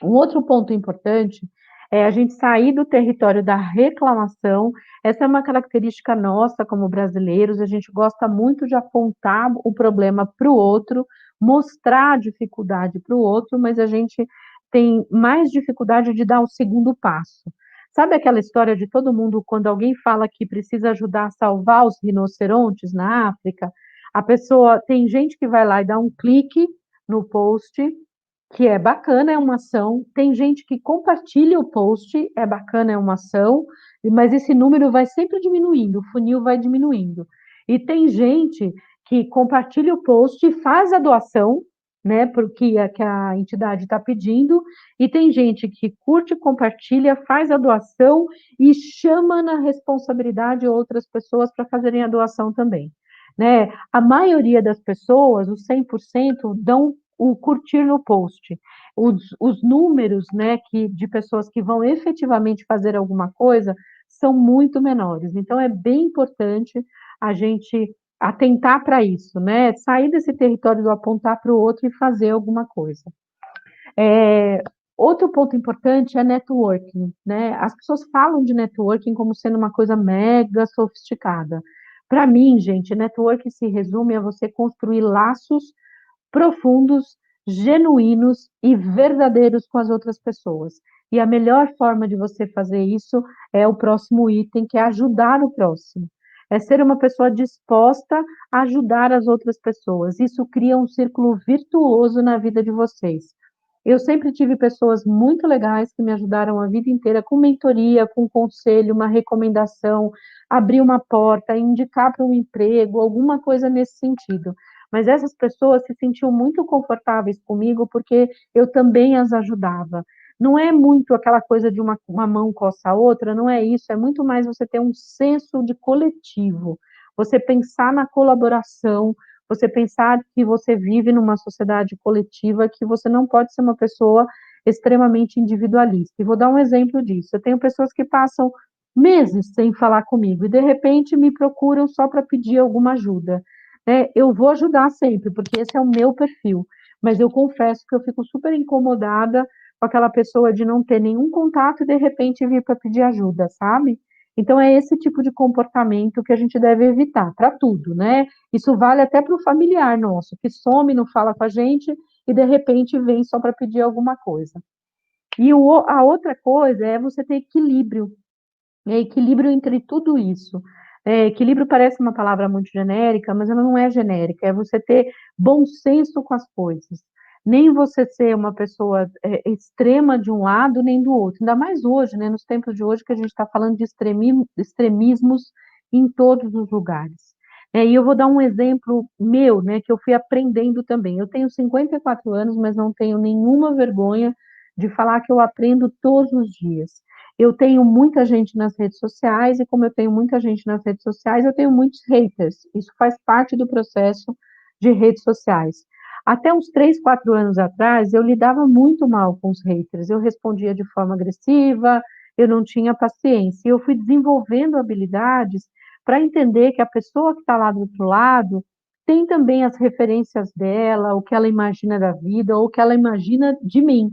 Um outro ponto importante é a gente sair do território da reclamação. Essa é uma característica nossa como brasileiros, a gente gosta muito de apontar o problema para o outro, mostrar a dificuldade para o outro, mas a gente tem mais dificuldade de dar o segundo passo. Sabe aquela história de todo mundo, quando alguém fala que precisa ajudar a salvar os rinocerontes na África, a pessoa, tem gente que vai lá e dá um clique no post, que é bacana, é uma ação. Tem gente que compartilha o post, é bacana, é uma ação, mas esse número vai sempre diminuindo, o funil vai diminuindo. E tem gente que compartilha o post e faz a doação, né, porque que a entidade está pedindo, e tem gente que curte, compartilha, faz a doação e chama na responsabilidade outras pessoas para fazerem a doação também. Né? A maioria das pessoas, os 100%, dão o curtir no post. Os números, né, de pessoas que vão efetivamente fazer alguma coisa são muito menores. Então, é bem importante a gente atentar para isso, né? Sair desse território do apontar para o outro e fazer alguma coisa. Outro ponto importante é networking, né? As pessoas falam de networking como sendo uma coisa mega sofisticada. Para mim, gente, networking se resume a você construir laços profundos, genuínos e verdadeiros com as outras pessoas. E a melhor forma de você fazer isso é o próximo item, que é ajudar o próximo. É ser uma pessoa disposta a ajudar as outras pessoas. Isso cria um círculo virtuoso na vida de vocês. Eu sempre tive pessoas muito legais que me ajudaram a vida inteira com mentoria, com conselho, uma recomendação, abrir uma porta, indicar para um emprego, alguma coisa nesse sentido. Mas essas pessoas se sentiam muito confortáveis comigo porque eu também as ajudava. Não é muito aquela coisa de uma mão coça a outra, não é isso, é muito mais você ter um senso de coletivo, você pensar na colaboração, você pensar que você vive numa sociedade coletiva, que você não pode ser uma pessoa extremamente individualista. E vou dar um exemplo disso. Eu tenho pessoas que passam meses sem falar comigo e de repente me procuram só para pedir alguma ajuda. Eu vou ajudar sempre, porque esse é o meu perfil. mas eu confesso que eu fico super incomodada com aquela pessoa de não ter nenhum contato e de repente vir para pedir ajuda, sabe? Então é esse tipo de comportamento que a gente deve evitar para tudo, né? Isso vale até para o familiar nosso, que some, não fala com a gente e de repente vem só para pedir alguma coisa. E a outra coisa é você ter equilíbrio, né? Equilíbrio entre tudo isso. Equilíbrio parece uma palavra muito genérica, mas ela não é genérica, é você ter bom senso com as coisas. Nem você ser uma pessoa extrema de um lado, nem do outro. Ainda mais hoje, né, nos tempos de hoje, que a gente está falando de extremismos em todos os lugares. E eu vou dar um exemplo meu, né, que eu fui aprendendo também. Eu tenho 54 anos, mas não tenho nenhuma vergonha de falar que eu aprendo todos os dias. Eu tenho muita gente nas redes sociais, e como eu tenho muita gente nas redes sociais, eu tenho muitos haters. Isso faz parte do processo de redes sociais. Até uns 3, 4 anos atrás, eu lidava muito mal com os haters. Eu respondia de forma agressiva, eu não tinha paciência. Eu fui desenvolvendo habilidades para entender que a pessoa que está lá do outro lado tem também as referências dela, o que ela imagina da vida, ou o que ela imagina de mim.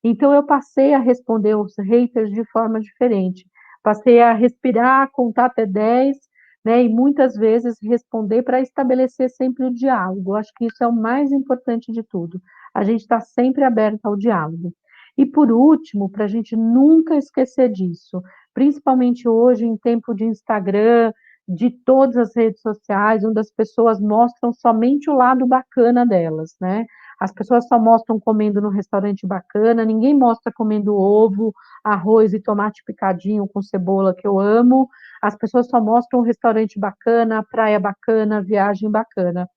Então, eu passei a responder os haters de forma diferente. Passei a respirar, contar até 10, né? E muitas vezes responder para estabelecer sempre o diálogo. Eu acho que isso é o mais importante de tudo. A gente está sempre aberto ao diálogo. E por último, para a gente nunca esquecer disso, principalmente hoje em tempo de Instagram, de todas as redes sociais, onde as pessoas mostram somente o lado bacana delas, né? As pessoas só mostram comendo no restaurante bacana, ninguém mostra comendo ovo, arroz e tomate picadinho com cebola, que eu amo. As pessoas só mostram um restaurante bacana, praia bacana, viagem bacana.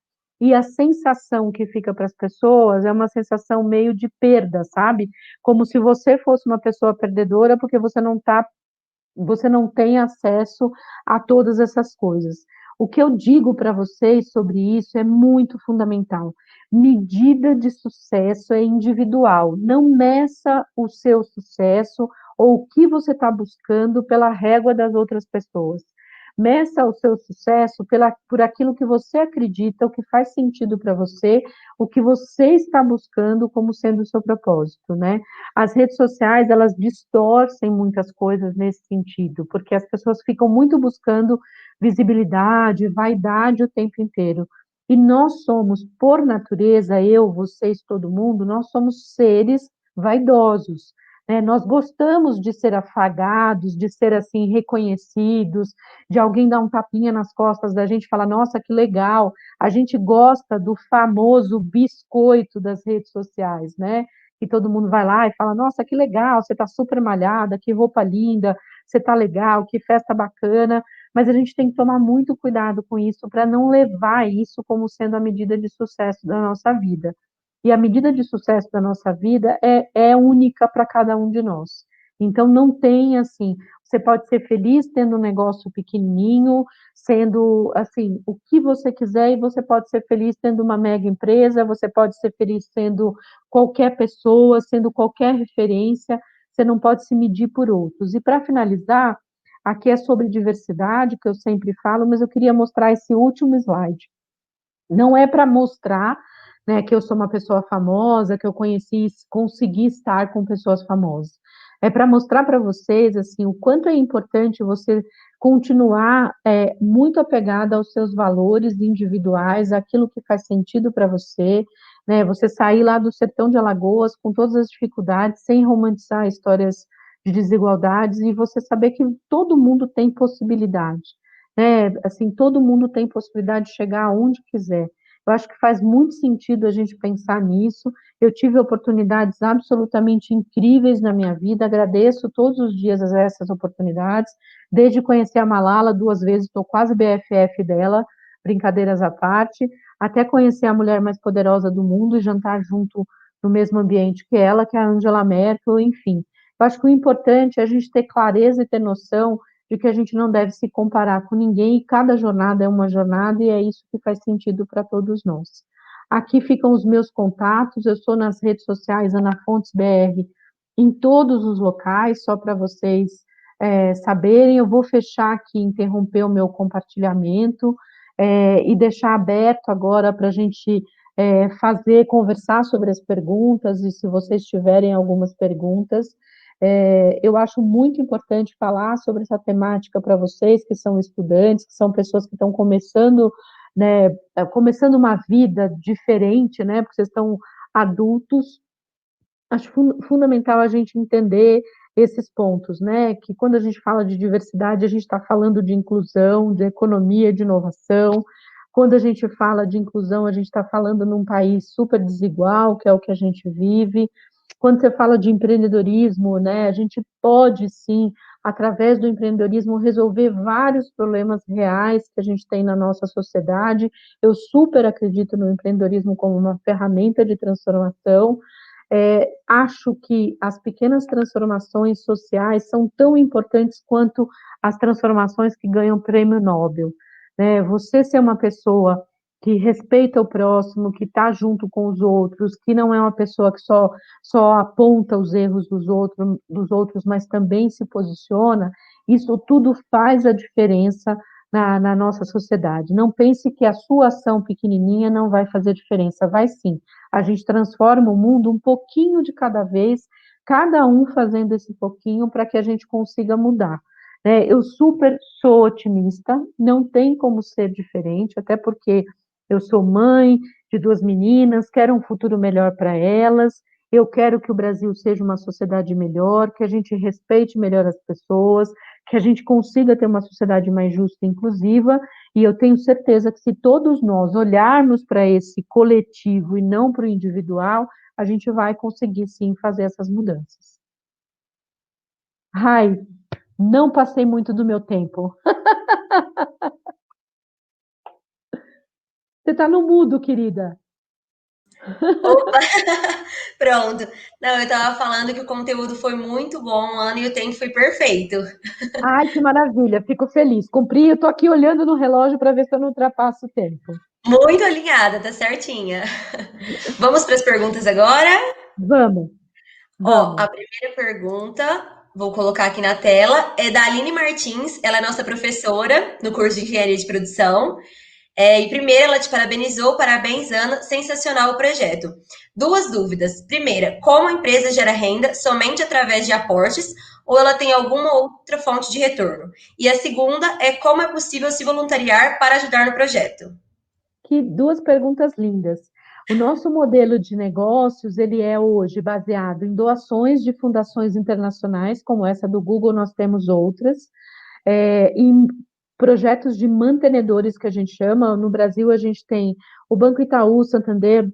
E a sensação que fica para as pessoas é uma sensação meio de perda, sabe? Como se você fosse uma pessoa perdedora porque você não tem acesso a todas essas coisas. O que eu digo para vocês sobre isso é muito fundamental. Medida de sucesso é individual. Não meça o seu sucesso ou o que você está buscando pela régua das outras pessoas. Meça o seu sucesso por aquilo que você acredita, o que faz sentido para você, o que você está buscando como sendo o seu propósito, né? As redes sociais, elas distorcem muitas coisas nesse sentido, porque as pessoas ficam muito buscando visibilidade, vaidade o tempo inteiro. E nós somos, por natureza, eu, vocês, todo mundo, nós somos seres vaidosos, né? Nós gostamos de ser afagados, de ser assim reconhecidos, de alguém dar um tapinha nas costas da gente e falar, nossa, que legal. A gente gosta do famoso biscoito das redes sociais, né? E todo mundo vai lá e fala, nossa, que legal, você está super malhada, que roupa linda, você está legal, que festa bacana, mas a gente tem que tomar muito cuidado com isso para não levar isso como sendo a medida de sucesso da nossa vida. E a medida de sucesso da nossa vida é única para cada um de nós. Então, não tem assim, você pode ser feliz tendo um negócio pequenininho, sendo assim, o que você quiser, e você pode ser feliz tendo uma mega empresa, você pode ser feliz sendo qualquer pessoa, sendo qualquer referência, você não pode se medir por outros. E para finalizar, aqui é sobre diversidade, que eu sempre falo, mas eu queria mostrar esse último slide. Não é para mostrar, né, que eu sou uma pessoa famosa, que eu conheci, consegui estar com pessoas famosas. É para mostrar para vocês assim o quanto é importante você continuar muito apegada aos seus valores individuais, aquilo que faz sentido para você, né? Você sair lá do sertão de Alagoas com todas as dificuldades, sem romantizar histórias de desigualdades, e você saber que todo mundo tem possibilidade, né? Assim, todo mundo tem possibilidade de chegar aonde quiser. Eu acho que faz muito sentido a gente pensar nisso. Eu tive oportunidades absolutamente incríveis na minha vida, agradeço todos os dias essas oportunidades, desde conhecer a Malala 2 vezes, estou quase BFF dela, brincadeiras à parte, até conhecer a mulher mais poderosa do mundo e jantar junto no mesmo ambiente que ela, que é a Angela Merkel, enfim. Eu acho que o importante é a gente ter clareza e ter noção de que a gente não deve se comparar com ninguém, e cada jornada é uma jornada, e é isso que faz sentido para todos nós. Aqui ficam os meus contatos, eu sou nas redes sociais, Ana Fontes BR, em todos os locais, só para vocês saberem. Eu vou fechar aqui, interromper o meu compartilhamento, e deixar aberto agora para a gente conversar sobre as perguntas, e se vocês tiverem algumas perguntas, eu acho muito importante falar sobre essa temática para vocês que são estudantes, que são pessoas que estão começando, né, começando uma vida diferente, né, porque vocês estão adultos. Acho fundamental a gente entender esses pontos, né? Que quando a gente fala de diversidade, a gente está falando de inclusão, de economia, de inovação. Quando a gente fala de inclusão, a gente está falando num país super desigual, que é o que a gente vive. Quando você fala de empreendedorismo, né? A gente pode sim, através do empreendedorismo, resolver vários problemas reais que a gente tem na nossa sociedade. Eu super acredito no empreendedorismo como uma ferramenta de transformação. Acho que as pequenas transformações sociais são tão importantes quanto as transformações que ganham prêmio Nobel, né? Você ser uma pessoa que respeita o próximo, que está junto com os outros, que não é uma pessoa que só aponta os erros dos outros, mas também se posiciona, isso tudo faz a diferença na nossa sociedade. Não pense que a sua ação pequenininha não vai fazer diferença, vai sim. A gente transforma o mundo um pouquinho de cada vez, cada um fazendo esse pouquinho para que a gente consiga mudar. Né? Eu super sou otimista, não tem como ser diferente, até porque eu sou mãe de duas meninas, quero um futuro melhor para elas, eu quero que o Brasil seja uma sociedade melhor, que a gente respeite melhor as pessoas, que a gente consiga ter uma sociedade mais justa e inclusiva, e eu tenho certeza que se todos nós olharmos para esse coletivo e não para o individual, a gente vai conseguir sim fazer essas mudanças. Ai, não passei muito do meu tempo. Você está no mudo, querida. Opa, pronto. Não, eu estava falando que o conteúdo foi muito bom, Ana, e o tempo foi perfeito. Ai, que maravilha, fico feliz. Cumpri, eu estou aqui olhando no relógio para ver se eu não ultrapasso o tempo. Muito alinhada, tá certinha. Vamos para as perguntas agora? Vamos, Ó, vamos. a primeira pergunta, vou colocar aqui na tela, é da Aline Martins, ela é nossa professora no curso de Engenharia de Produção. E primeiro, ela te parabenizou, parabéns, Ana, sensacional o projeto. Duas dúvidas. Primeira, como a empresa gera renda somente através de aportes ou ela tem alguma outra fonte de retorno? E a segunda é como é possível se voluntariar para ajudar no projeto? Que duas perguntas lindas. O nosso modelo de negócios, ele é hoje baseado em doações de fundações internacionais, como essa do Google, nós temos outras, em projetos de mantenedores que a gente chama. No Brasil, a gente tem o Banco Itaú, Santander,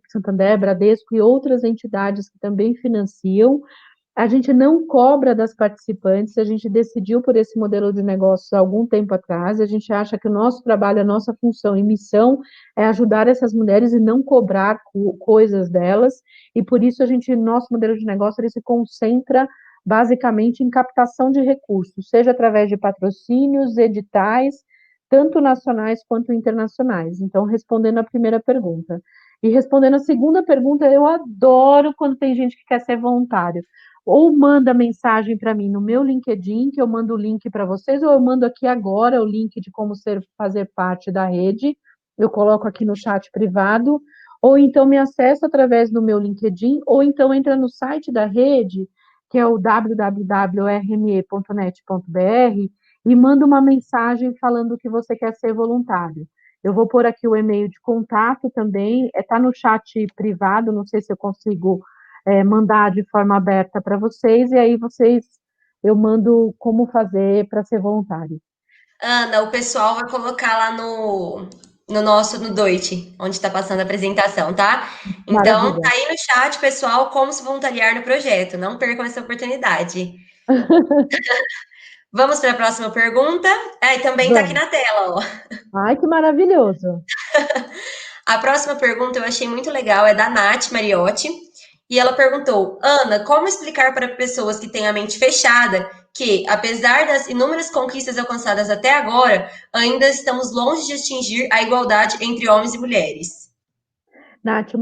Bradesco e outras entidades que também financiam. A gente não cobra das participantes, a gente decidiu por esse modelo de negócios há algum tempo atrás, a gente acha que o nosso trabalho, a nossa função e missão é ajudar essas mulheres e não cobrar coisas delas, e por isso nosso modelo de negócio ele se concentra basicamente em captação de recursos, seja através de patrocínios, editais, tanto nacionais quanto internacionais. Então, respondendo a primeira pergunta. E respondendo a segunda pergunta, eu adoro quando tem gente que quer ser voluntário, ou manda mensagem para mim no meu LinkedIn, que eu mando o link para vocês, ou eu mando aqui agora o link de como fazer parte da rede, eu coloco aqui no chat privado, ou então me acessa através do meu LinkedIn, ou então entra no site da rede, que é o www.rme.net.br, e manda uma mensagem falando que você quer ser voluntário. Eu vou pôr aqui o e-mail de contato também, está no chat privado, não sei se eu consigo mandar de forma aberta para vocês, e aí eu mando como fazer para ser voluntário. Ana, o pessoal vai colocar lá no nosso, no Doit, onde está passando a apresentação, tá? Então, tá Maravilha. aí no chat, pessoal, como se voluntariar no projeto. Não percam essa oportunidade. Vamos para a próxima pergunta? E também tá aqui Vamos. na tela, ó. Ai, que maravilhoso. A próxima pergunta eu achei muito legal, é da Nath Mariotti. E ela perguntou: Ana, como explicar para pessoas que têm a mente fechada que, apesar das inúmeras conquistas alcançadas até agora, ainda estamos longe de atingir a igualdade entre homens e mulheres? Nath,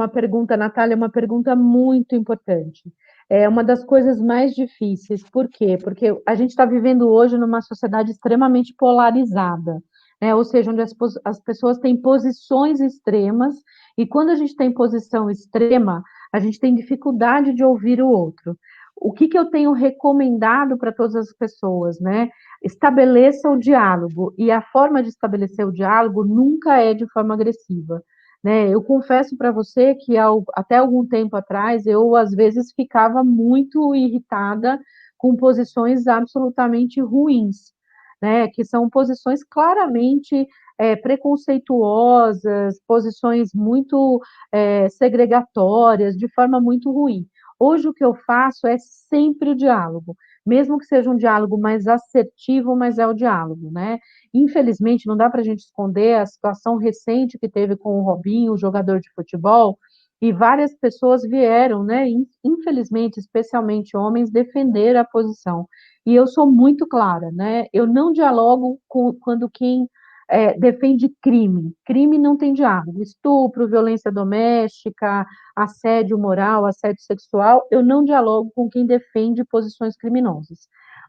Natália, uma pergunta muito importante. É uma das coisas mais difíceis. Por quê? Porque a gente está vivendo hoje numa sociedade extremamente polarizada. né? Ou seja, onde as pessoas têm posições extremas, e quando a gente tem posição extrema, a gente tem dificuldade de ouvir o outro. O que, que eu tenho recomendado para todas as pessoas, né? Estabeleça o diálogo, e a forma de estabelecer o diálogo nunca é de forma agressiva, né? Eu confesso para você que até algum tempo atrás eu às vezes ficava muito irritada com posições absolutamente ruins, né? Que são posições claramente preconceituosas, posições muito segregatórias, de forma muito ruim. Hoje o que eu faço é sempre o diálogo, mesmo que seja um diálogo mais assertivo, mas é o diálogo, né? Infelizmente, não dá para a gente esconder a situação recente que teve com o Robinho, o jogador de futebol, e várias pessoas vieram, né? Infelizmente, especialmente homens, defender a posição. E eu sou muito clara, né? Eu não dialogo quando quem defende crime. Crime não tem diálogo. Estupro, violência doméstica, assédio moral, assédio sexual, eu não dialogo com quem defende posições criminosas.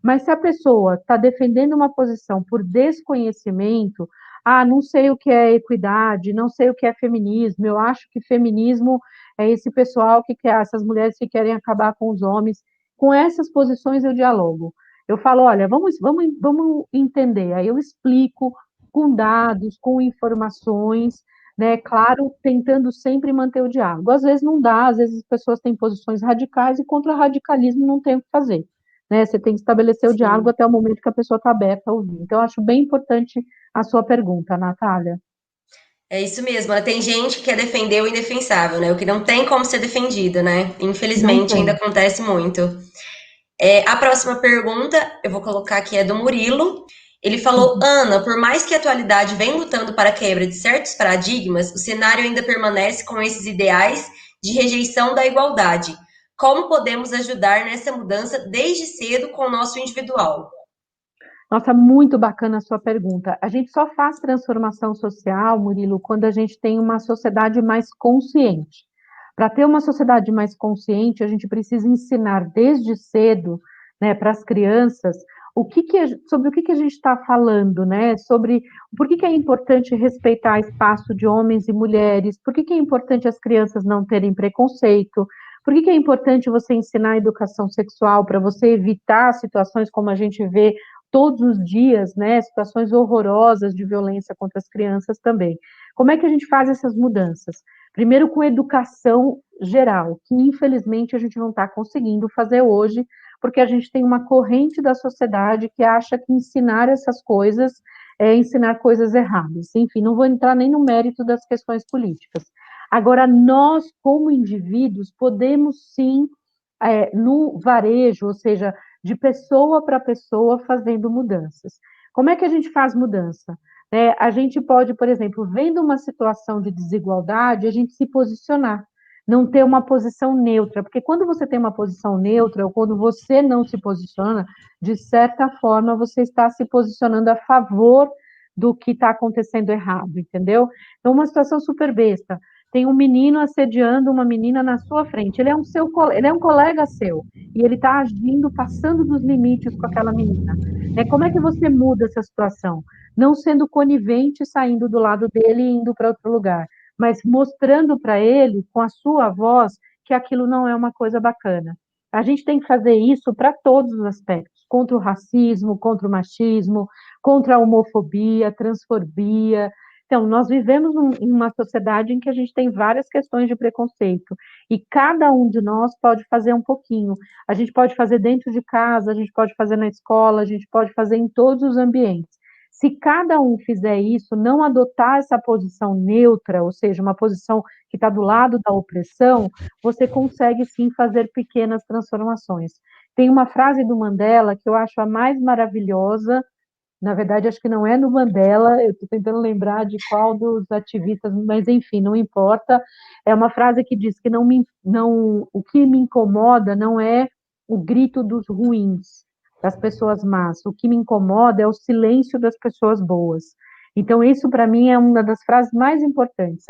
Mas se a pessoa está defendendo uma posição por desconhecimento, não sei o que é equidade, não sei o que é feminismo, eu acho que feminismo é esse pessoal que quer, essas mulheres que querem acabar com os homens, com essas posições eu dialogo. Eu falo, olha, vamos entender, aí eu explico com dados, com informações, né? Claro, tentando sempre manter o diálogo. Às vezes não dá, às vezes as pessoas têm posições radicais e contra o radicalismo não tem o que fazer, né? Você tem que estabelecer o diálogo Sim. até o momento que a pessoa está aberta a ouvir. Então, eu acho bem importante a sua pergunta, Natália. É isso mesmo. Tem gente que quer defender o indefensável, né? O que não tem como ser defendido, né? Não Infelizmente, ainda tem. acontece muito. A próxima pergunta, eu vou colocar aqui, é do Murilo. Ele falou: Uhum. Ana, por mais que a atualidade vem lutando para a quebra de certos paradigmas, o cenário ainda permanece com esses ideais de rejeição da igualdade. Como podemos ajudar nessa mudança desde cedo com o nosso individual? Nossa, muito bacana a sua pergunta. A gente só faz transformação social, Murilo, quando a gente tem uma sociedade mais consciente. Para ter uma sociedade mais consciente, a gente precisa ensinar desde cedo, né, para as crianças sobre o que a gente está falando, né? Sobre por que é importante respeitar espaço de homens e mulheres, por que é importante as crianças não terem preconceito, por que é importante você ensinar a educação sexual para você evitar situações como a gente vê todos os dias, né, situações horrorosas de violência contra as crianças também. Como é que a gente faz essas mudanças? Primeiro, com educação geral, que infelizmente a gente não está conseguindo fazer hoje, porque a gente tem uma corrente da sociedade que acha que ensinar essas coisas é ensinar coisas erradas. Enfim, não vou entrar nem no mérito das questões políticas. Agora, nós, como indivíduos, podemos sim, no varejo, ou seja, de pessoa para pessoa fazendo mudanças. Como é que a gente faz mudança? A gente pode, por exemplo, vendo uma situação de desigualdade, a gente se posicionar, não ter uma posição neutra, porque quando você tem uma posição neutra, ou quando você não se posiciona, de certa forma você está se posicionando a favor do que está acontecendo errado, entendeu? Então, uma situação super besta. Tem um menino assediando uma menina na sua frente. Ele é um colega seu e ele está agindo, passando dos limites com aquela menina. Como é que você muda essa situação? Não sendo conivente, saindo do lado dele e indo para outro lugar, mas mostrando para ele, com a sua voz, que aquilo não é uma coisa bacana. A gente tem que fazer isso para todos os aspectos, contra o racismo, contra o machismo, contra a homofobia, transfobia. Então, nós vivemos em uma sociedade em que a gente tem várias questões de preconceito, e cada um de nós pode fazer um pouquinho. A gente pode fazer dentro de casa, a gente pode fazer na escola, a gente pode fazer em todos os ambientes. Se cada um fizer isso, não adotar essa posição neutra, ou seja, uma posição que está do lado da opressão, você consegue sim fazer pequenas transformações. Tem uma frase do Mandela que eu acho a mais maravilhosa. Na verdade, acho que não é no Mandela, eu estou tentando lembrar de qual dos ativistas, mas enfim, não importa. É uma frase que diz que o que me incomoda não é o grito dos ruins, das pessoas más. O que me incomoda é o silêncio das pessoas boas. Então, isso para mim é uma das frases mais importantes.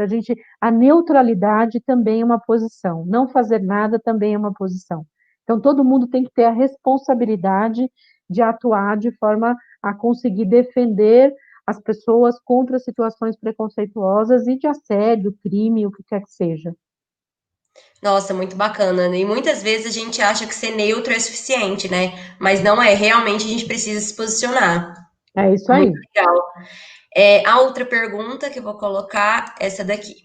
A neutralidade também é uma posição. Não fazer nada também é uma posição. Então, todo mundo tem que ter a responsabilidade de atuar de forma a conseguir defender as pessoas contra situações preconceituosas e de assédio, crime, o que quer que seja. Nossa, muito bacana, né? E muitas vezes a gente acha que ser neutro é suficiente, né? Mas não é, realmente a gente precisa se posicionar. É isso Muito aí. legal. A outra pergunta que eu vou colocar, essa daqui,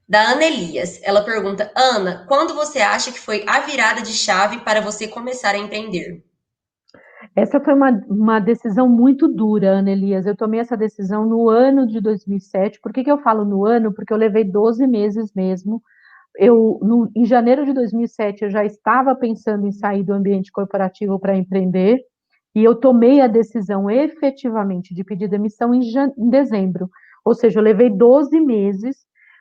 da Ana Elias. Ela pergunta: Ana, quando você acha que foi a virada de chave para você começar a empreender? Essa foi uma decisão muito dura, Ana Elias. Eu tomei essa decisão no ano de 2007. Por que que eu falo no ano? Porque eu levei 12 meses mesmo. Em janeiro de 2007, eu já estava pensando em sair do ambiente corporativo para empreender, e eu tomei a decisão efetivamente de pedir demissão em dezembro. Ou seja, eu levei 12 meses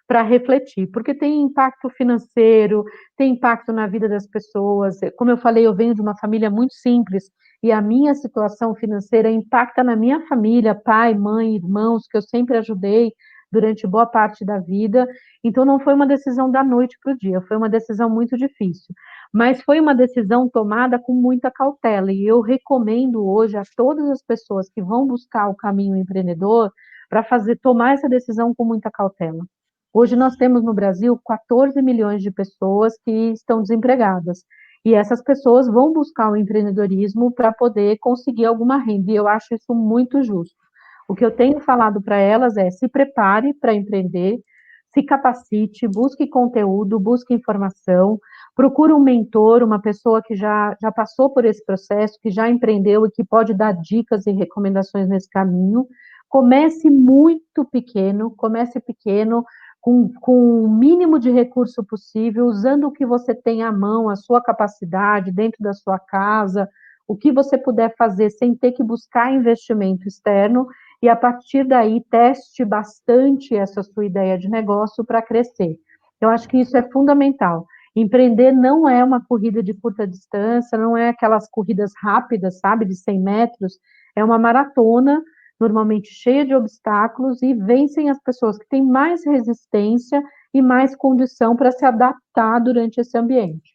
para refletir, porque tem impacto financeiro, tem impacto na vida das pessoas. Como eu falei, eu venho de uma família muito simples, e a minha situação financeira impacta na minha família, pai, mãe, irmãos, que eu sempre ajudei durante boa parte da vida. Então, não foi uma decisão da noite para o dia, foi uma decisão muito difícil. Mas foi uma decisão tomada com muita cautela, e eu recomendo hoje a todas as pessoas que vão buscar o caminho empreendedor para tomar essa decisão com muita cautela. Hoje nós temos no Brasil 14 milhões de pessoas que estão desempregadas. E essas pessoas vão buscar o empreendedorismo para poder conseguir alguma renda, e eu acho isso muito justo. O que eu tenho falado para elas é: se prepare para empreender, se capacite, busque conteúdo, busque informação, procure um mentor, uma pessoa que já passou por esse processo, que já empreendeu e que pode dar dicas e recomendações nesse caminho. Comece pequeno, com o mínimo de recurso possível, usando o que você tem à mão, a sua capacidade, dentro da sua casa, o que você puder fazer sem ter que buscar investimento externo, e a partir daí teste bastante essa sua ideia de negócio para crescer. Eu acho que isso é fundamental. Empreender não é uma corrida de curta distância, não é aquelas corridas rápidas, sabe, de 100 metros, é uma maratona, normalmente cheia de obstáculos, e vencem as pessoas que têm mais resistência e mais condição para se adaptar durante esse ambiente.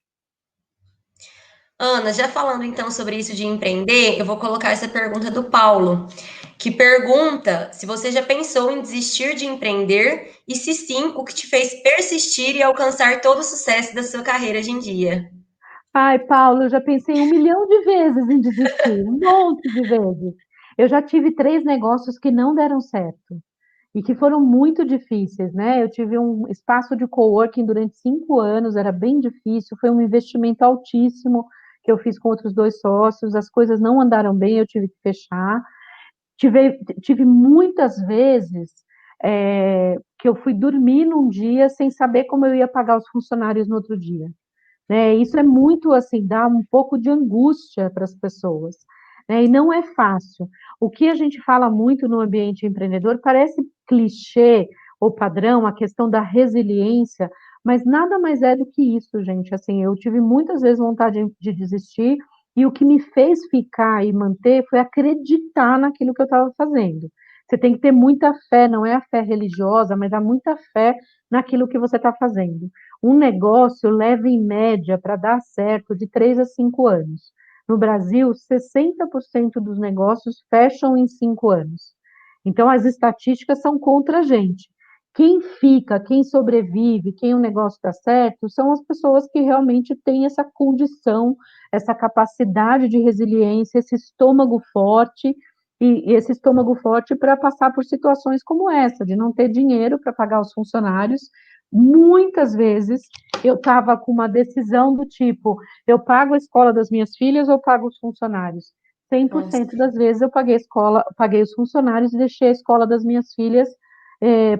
Ana, já falando então sobre isso de empreender, eu vou colocar essa pergunta do Paulo, que pergunta se você já pensou em desistir de empreender e, se sim, o que te fez persistir e alcançar todo o sucesso da sua carreira hoje em dia. Ai, Paulo, eu já pensei 1 milhão de vezes em desistir, um monte de vezes. Eu já tive 3 negócios que não deram certo e que foram muito difíceis, né? Eu tive um espaço de coworking durante 5 anos, era bem difícil, foi um investimento altíssimo que eu fiz com outros 2 sócios, as coisas não andaram bem, eu tive que fechar. Tive muitas vezes que eu fui dormir num dia sem saber como eu ia pagar os funcionários no outro dia, né? Isso é muito assim, dá um pouco de angústia para as pessoas, né? E não é fácil. O que a gente fala muito no ambiente empreendedor parece clichê ou padrão, a questão da resiliência, mas nada mais é do que isso, gente. Assim, eu tive muitas vezes vontade de desistir, e o que me fez ficar e manter foi acreditar naquilo que eu estava fazendo. Você tem que ter muita fé, não é a fé religiosa, mas há muita fé naquilo que você está fazendo. Um negócio leva, em média, para dar certo, de 3 a 5 anos. No Brasil, 60% dos negócios fecham em 5 anos. Então, as estatísticas são contra a gente. Quem fica, quem sobrevive, quem o negócio está certo, são as pessoas que realmente têm essa condição, essa capacidade de resiliência, esse estômago forte, e esse estômago forte para passar por situações como essa, de não ter dinheiro para pagar os funcionários. Muitas vezes eu estava com uma decisão do tipo: eu pago a escola das minhas filhas ou pago os funcionários? cem por Nossa. cento das vezes eu paguei a escola, paguei os funcionários e deixei a escola das minhas filhas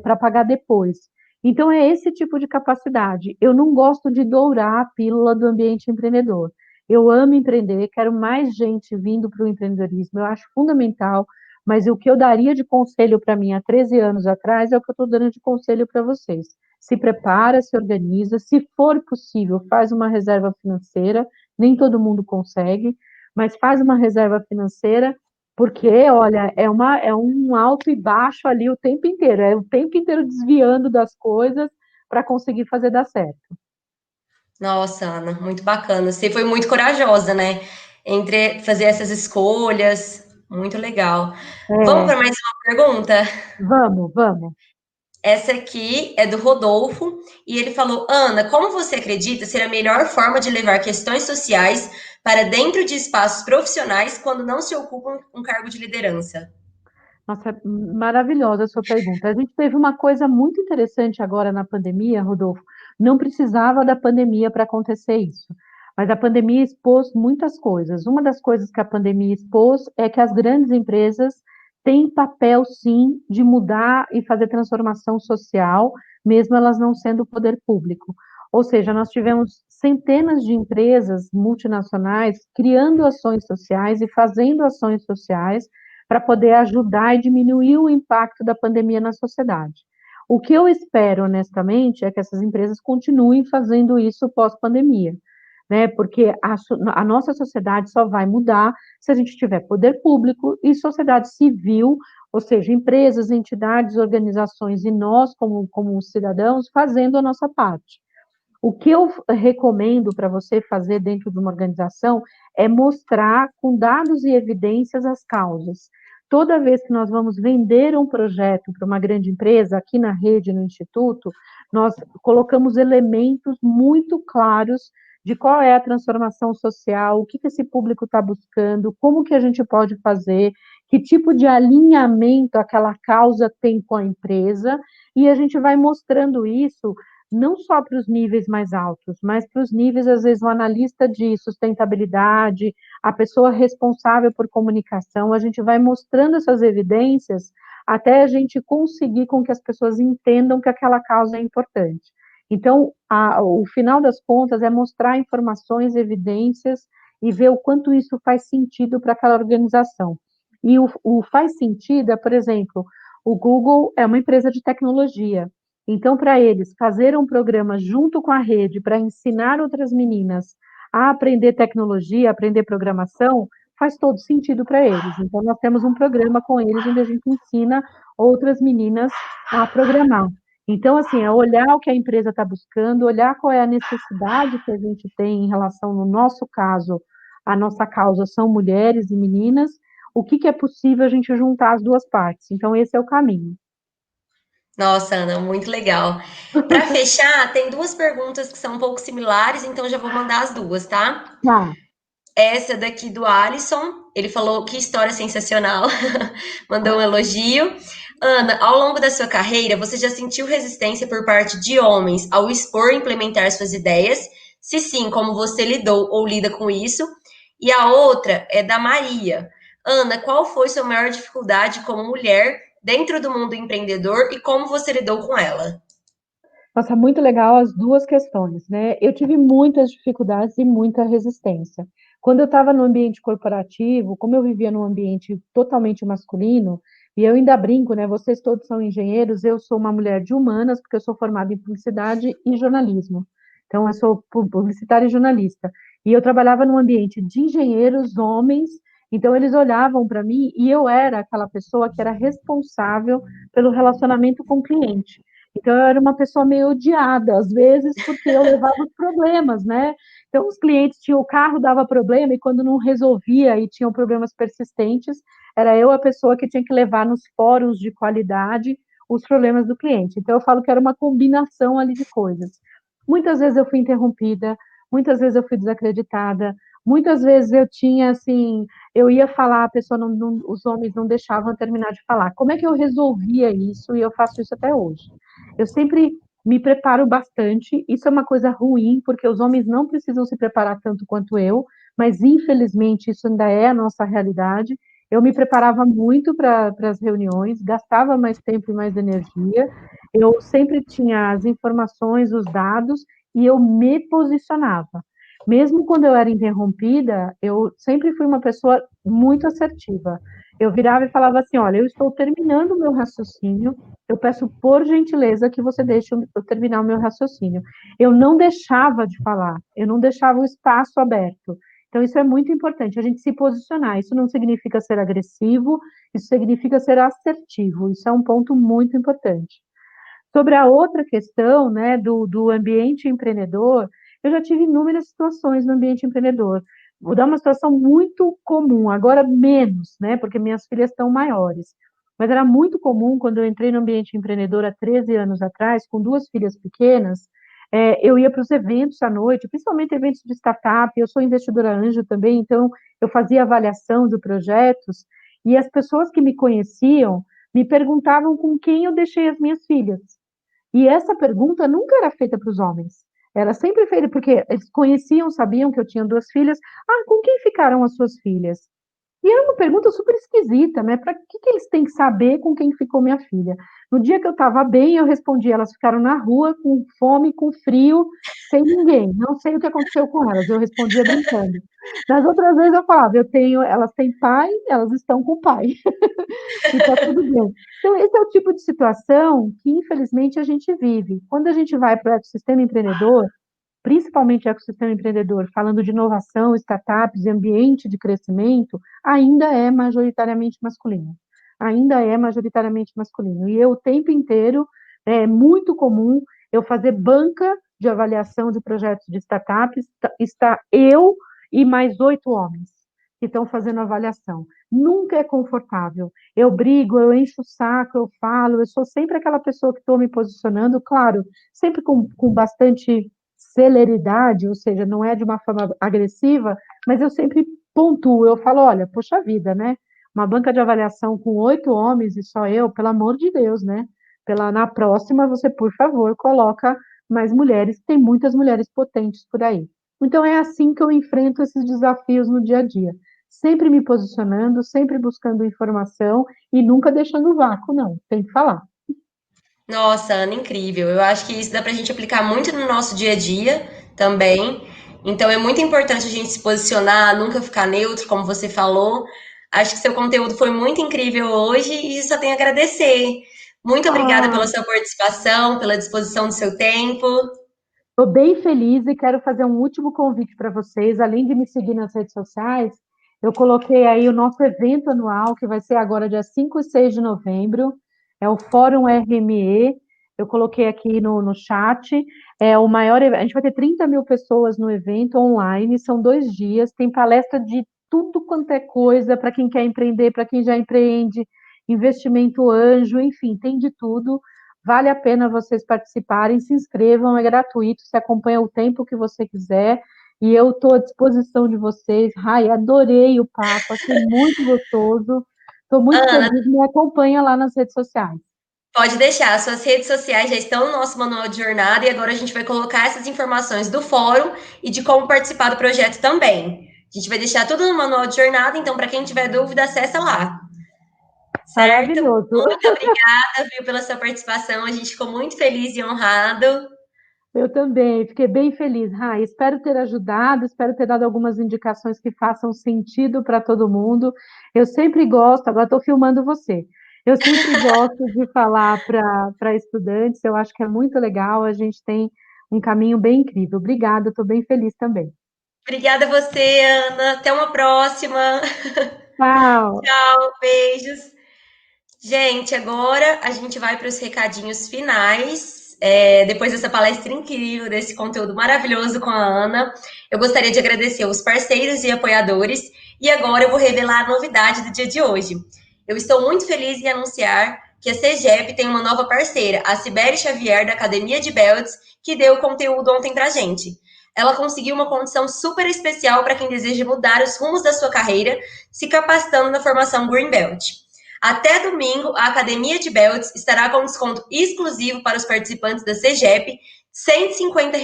para pagar depois. Então, é esse tipo de capacidade. Eu não gosto de dourar a pílula do ambiente empreendedor. Eu amo empreender, quero mais gente vindo para o empreendedorismo, eu acho fundamental, mas o que eu daria de conselho para mim há 13 anos atrás é o que eu estou dando de conselho para vocês. Se prepara, se organiza, se for possível, faz uma reserva financeira, nem todo mundo consegue, mas faz uma reserva financeira, porque, olha, é um alto e baixo ali o tempo inteiro, é o tempo inteiro desviando das coisas para conseguir fazer dar certo. Nossa, Ana, muito bacana. Você foi muito corajosa, né? Entre fazer essas escolhas. Muito legal. Vamos É, para mais uma pergunta? vamos, vamos. Essa aqui é do Rodolfo e ele falou: Ana, como você acredita ser a melhor forma de levar questões sociais para dentro de espaços profissionais quando não se ocupa um cargo de liderança? Nossa, maravilhosa a sua pergunta. A gente teve uma coisa muito interessante agora na pandemia, Rodolfo. Não precisava da pandemia para acontecer isso, mas a pandemia expôs muitas coisas. Uma das coisas que a pandemia expôs é que as grandes empresas têm papel, sim, de mudar e fazer transformação social, mesmo elas não sendo poder público. Ou seja, nós tivemos centenas de empresas multinacionais criando ações sociais e fazendo ações sociais para poder ajudar e diminuir o impacto da pandemia na sociedade. O que eu espero, honestamente, é que essas empresas continuem fazendo isso pós-pandemia, né? Porque a nossa sociedade só vai mudar se a gente tiver poder público e sociedade civil, ou seja, empresas, entidades, organizações e nós, como cidadãos, fazendo a nossa parte. O que eu recomendo para você fazer dentro de uma organização é mostrar com dados e evidências as causas. Toda vez que nós vamos vender um projeto para uma grande empresa, aqui na rede, no Instituto, nós colocamos elementos muito claros de qual é a transformação social, o que esse público está buscando, como que a gente pode fazer, que tipo de alinhamento aquela causa tem com a empresa, e a gente vai mostrando isso não só para os níveis mais altos, mas para os níveis, às vezes, o analista de sustentabilidade, a pessoa responsável por comunicação, a gente vai mostrando essas evidências até a gente conseguir com que as pessoas entendam que aquela causa é importante. Então, o final das contas é mostrar informações, evidências e ver o quanto isso faz sentido para aquela organização. E o faz sentido é, por exemplo, o Google é uma empresa de tecnologia, então, para eles, fazer um programa junto com a rede para ensinar outras meninas a aprender tecnologia, a aprender programação, faz todo sentido para eles. Então, nós temos um programa com eles onde a gente ensina outras meninas a programar. Então, assim, é olhar o que a empresa está buscando, olhar qual é a necessidade que a gente tem em relação, no nosso caso, a nossa causa são mulheres e meninas, o que, que é possível a gente juntar as duas partes. Então, esse é o caminho. Nossa, Ana, muito legal. Para fechar, tem duas perguntas que são um pouco similares, então já vou mandar as duas, tá? Tá. Essa daqui do Alisson, ele falou que história sensacional, mandou um elogio. Ana, ao longo da sua carreira, você já sentiu resistência por parte de homens ao expor e implementar suas ideias? Se sim, como você lidou ou lida com isso? E a outra é da Maria. Ana, qual foi sua maior dificuldade como mulher dentro do mundo empreendedor e como você lidou com ela? Nossa, muito legal as duas questões, né? Eu tive muitas dificuldades e muita resistência. Quando eu estava no ambiente corporativo, como eu vivia num ambiente totalmente masculino, e eu ainda brinco, né? Vocês todos são engenheiros, eu sou uma mulher de humanas, porque eu sou formada em publicidade e jornalismo. Então, eu sou publicitária e jornalista. E eu trabalhava num ambiente de engenheiros, homens, então eles olhavam para mim e eu era aquela pessoa que era responsável pelo relacionamento com o cliente. Então, eu era uma pessoa meio odiada, às vezes, porque eu levava os problemas, né? Então, os clientes tinham o carro, dava problema, e quando não resolvia e tinham problemas persistentes, era eu a pessoa que tinha que levar nos fóruns de qualidade os problemas do cliente. Então, eu falo que era uma combinação ali de coisas. Muitas vezes eu fui interrompida, muitas vezes eu fui desacreditada, muitas vezes eu tinha, assim, eu ia falar, a pessoa os homens não deixavam eu terminar de falar. Como é que eu resolvia isso? E eu faço isso até hoje. Eu sempre me preparo bastante. Isso é uma coisa ruim, porque os homens não precisam se preparar tanto quanto eu, mas infelizmente isso ainda é a nossa realidade. Eu me preparava muito para as reuniões, gastava mais tempo e mais energia. Eu sempre tinha as informações, os dados, e eu me posicionava. Mesmo quando eu era interrompida, eu sempre fui uma pessoa muito assertiva. Eu virava e falava assim: olha, eu estou terminando o meu raciocínio, eu peço por gentileza que você deixe eu terminar o meu raciocínio. Eu não deixava de falar, eu não deixava o espaço aberto. Então, isso é muito importante, a gente se posicionar. Isso não significa ser agressivo, isso significa ser assertivo. Isso é um ponto muito importante. Sobre a outra questão, né, do ambiente empreendedor, eu já tive inúmeras situações no ambiente empreendedor. Vou dar uma situação muito comum, agora menos, né? Porque minhas filhas estão maiores. Mas era muito comum quando eu entrei no ambiente empreendedor há 13 anos atrás, com duas filhas pequenas, eu ia para os eventos à noite, principalmente eventos de startup. Eu sou investidora anjo também, então eu fazia avaliação de projetos, e as pessoas que me conheciam me perguntavam com quem eu deixei as minhas filhas. E essa pergunta nunca era feita para os homens. Era sempre feita porque eles conheciam, sabiam que eu tinha duas filhas. Ah, com quem ficaram as suas filhas? E era uma pergunta super esquisita, né? Para que eles têm que saber com quem ficou minha filha? No dia que eu estava bem, eu respondi, elas ficaram na rua, com fome, com frio, sem ninguém. Não sei o que aconteceu com elas, eu respondia brincando. Das outras vezes eu falava, elas têm pai, elas estão com o pai. E está tudo bem. Então, esse é o tipo de situação que, infelizmente, a gente vive. Quando a gente vai para o ecossistema empreendedor, principalmente o ecossistema empreendedor, falando de inovação, startups e ambiente de crescimento, ainda é majoritariamente masculino. Ainda é majoritariamente masculino. E eu, o tempo inteiro, é muito comum eu fazer banca de avaliação de projetos de startups, está eu e mais 8 homens que estão fazendo avaliação. Nunca é confortável. Eu brigo, eu encho o saco, eu falo, eu sou sempre aquela pessoa que estou me posicionando, claro, sempre com bastante celeridade, ou seja, não é de uma forma agressiva, mas eu sempre pontuo, eu falo, olha, poxa vida, né? Uma banca de avaliação com 8 homens e só eu, pelo amor de Deus, né? Na próxima, você, por favor, coloca mais mulheres, tem muitas mulheres potentes por aí. Então, é assim que eu enfrento esses desafios no dia a dia. Sempre me posicionando, sempre buscando informação e nunca deixando vácuo, não. Tem que falar. Nossa, Ana, incrível. Eu acho que isso dá pra gente aplicar muito no nosso dia a dia também. Então é muito importante a gente se posicionar, nunca ficar neutro, como você falou. Acho que seu conteúdo foi muito incrível hoje e só tenho a agradecer. Muito obrigada Ah, pela sua participação, pela disposição do seu tempo. estou bem feliz e quero fazer um último convite para vocês. Além de me seguir nas redes sociais, eu coloquei aí o nosso evento anual, que vai ser agora dia 5 e 6 de novembro. É o Fórum RME. Eu coloquei aqui no chat. É o maior, a gente vai ter 30 mil pessoas no evento online. São 2 dias. Tem palestra de tudo quanto é coisa para quem quer empreender, para quem já empreende, investimento anjo, enfim, tem de tudo. Vale a pena vocês participarem, se inscrevam, é gratuito, você acompanha o tempo que você quiser, e eu estou à disposição de vocês. Ai, adorei o papo, achei muito gostoso, estou muito Ana, feliz, me acompanha lá nas redes sociais. pode deixar, suas redes sociais já estão no nosso manual de jornada e agora a gente vai colocar essas informações do fórum e de como participar do projeto também. A gente vai deixar tudo no manual de jornada, então para quem tiver dúvida, acessa lá. Certo? Maravilhoso. Muito obrigada, viu, pela sua participação. A gente ficou muito feliz e honrado. Eu também, fiquei bem feliz. Rai, espero ter ajudado, espero ter dado algumas indicações que façam sentido para todo mundo. Eu sempre gosto, agora estou filmando você. Eu sempre gosto de falar para estudantes, eu acho que é muito legal, a gente tem um caminho bem incrível. Obrigada, estou bem feliz também. Obrigada a você, Ana. Até uma próxima. Tchau! Tchau, beijos. Gente, agora a gente vai para os recadinhos finais. Depois dessa palestra incrível, desse conteúdo maravilhoso com a Ana, eu gostaria de agradecer os parceiros e apoiadores. E agora eu vou revelar a novidade do dia de hoje. Eu estou muito feliz em anunciar que a CEGEP tem uma nova parceira, a Sibeli Xavier, da Academia de Belts, que deu o conteúdo ontem para a gente. Ela conseguiu uma condição super especial para quem deseja mudar os rumos da sua carreira, se capacitando na formação Green Belt. Até domingo, a Academia de Belts estará com desconto exclusivo para os participantes da CEGEP, R$ 150,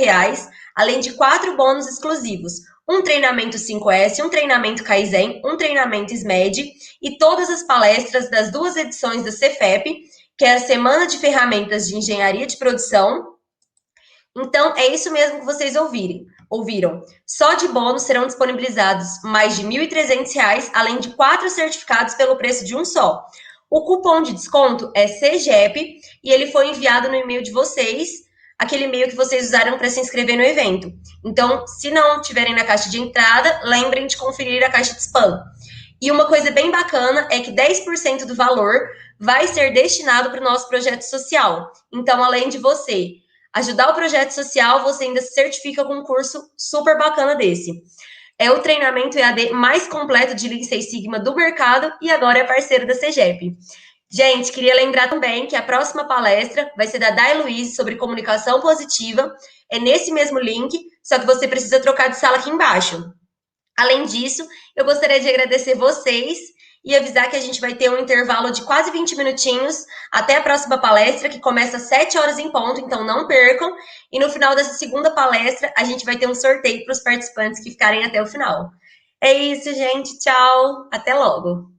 além de 4 bônus exclusivos. Um treinamento 5S, um treinamento Kaizen, um treinamento SMED e todas as palestras das 2 edições da Cefep, que é a Semana de Ferramentas de Engenharia de Produção. Então, é isso mesmo que vocês ouviram. Só de bônus serão disponibilizados mais de R$ 1.300, além de 4 certificados pelo preço de um só. O cupom de desconto é CGEP e ele foi enviado no e-mail de vocês, aquele e-mail que vocês usaram para se inscrever no evento. Então, se não tiverem na caixa de entrada, lembrem de conferir a caixa de spam. E uma coisa bem bacana é que 10% do valor vai ser destinado para o nosso projeto social. Então, além de você ajudar o projeto social, você ainda se certifica com um curso super bacana desse. É o treinamento EAD mais completo de Lean Six Sigma do mercado e agora é parceiro da CEGEP. Gente, queria lembrar também que a próxima palestra vai ser da Day Luiz sobre comunicação positiva. É nesse mesmo link, só que você precisa trocar de sala aqui embaixo. Além disso, eu gostaria de agradecer vocês e avisar que a gente vai ter um intervalo de quase 20 minutinhos até a próxima palestra, que começa às 7 horas em ponto, então não percam. E no final dessa segunda palestra, a gente vai ter um sorteio para os participantes que ficarem até o final. É isso, gente. Tchau. Até logo.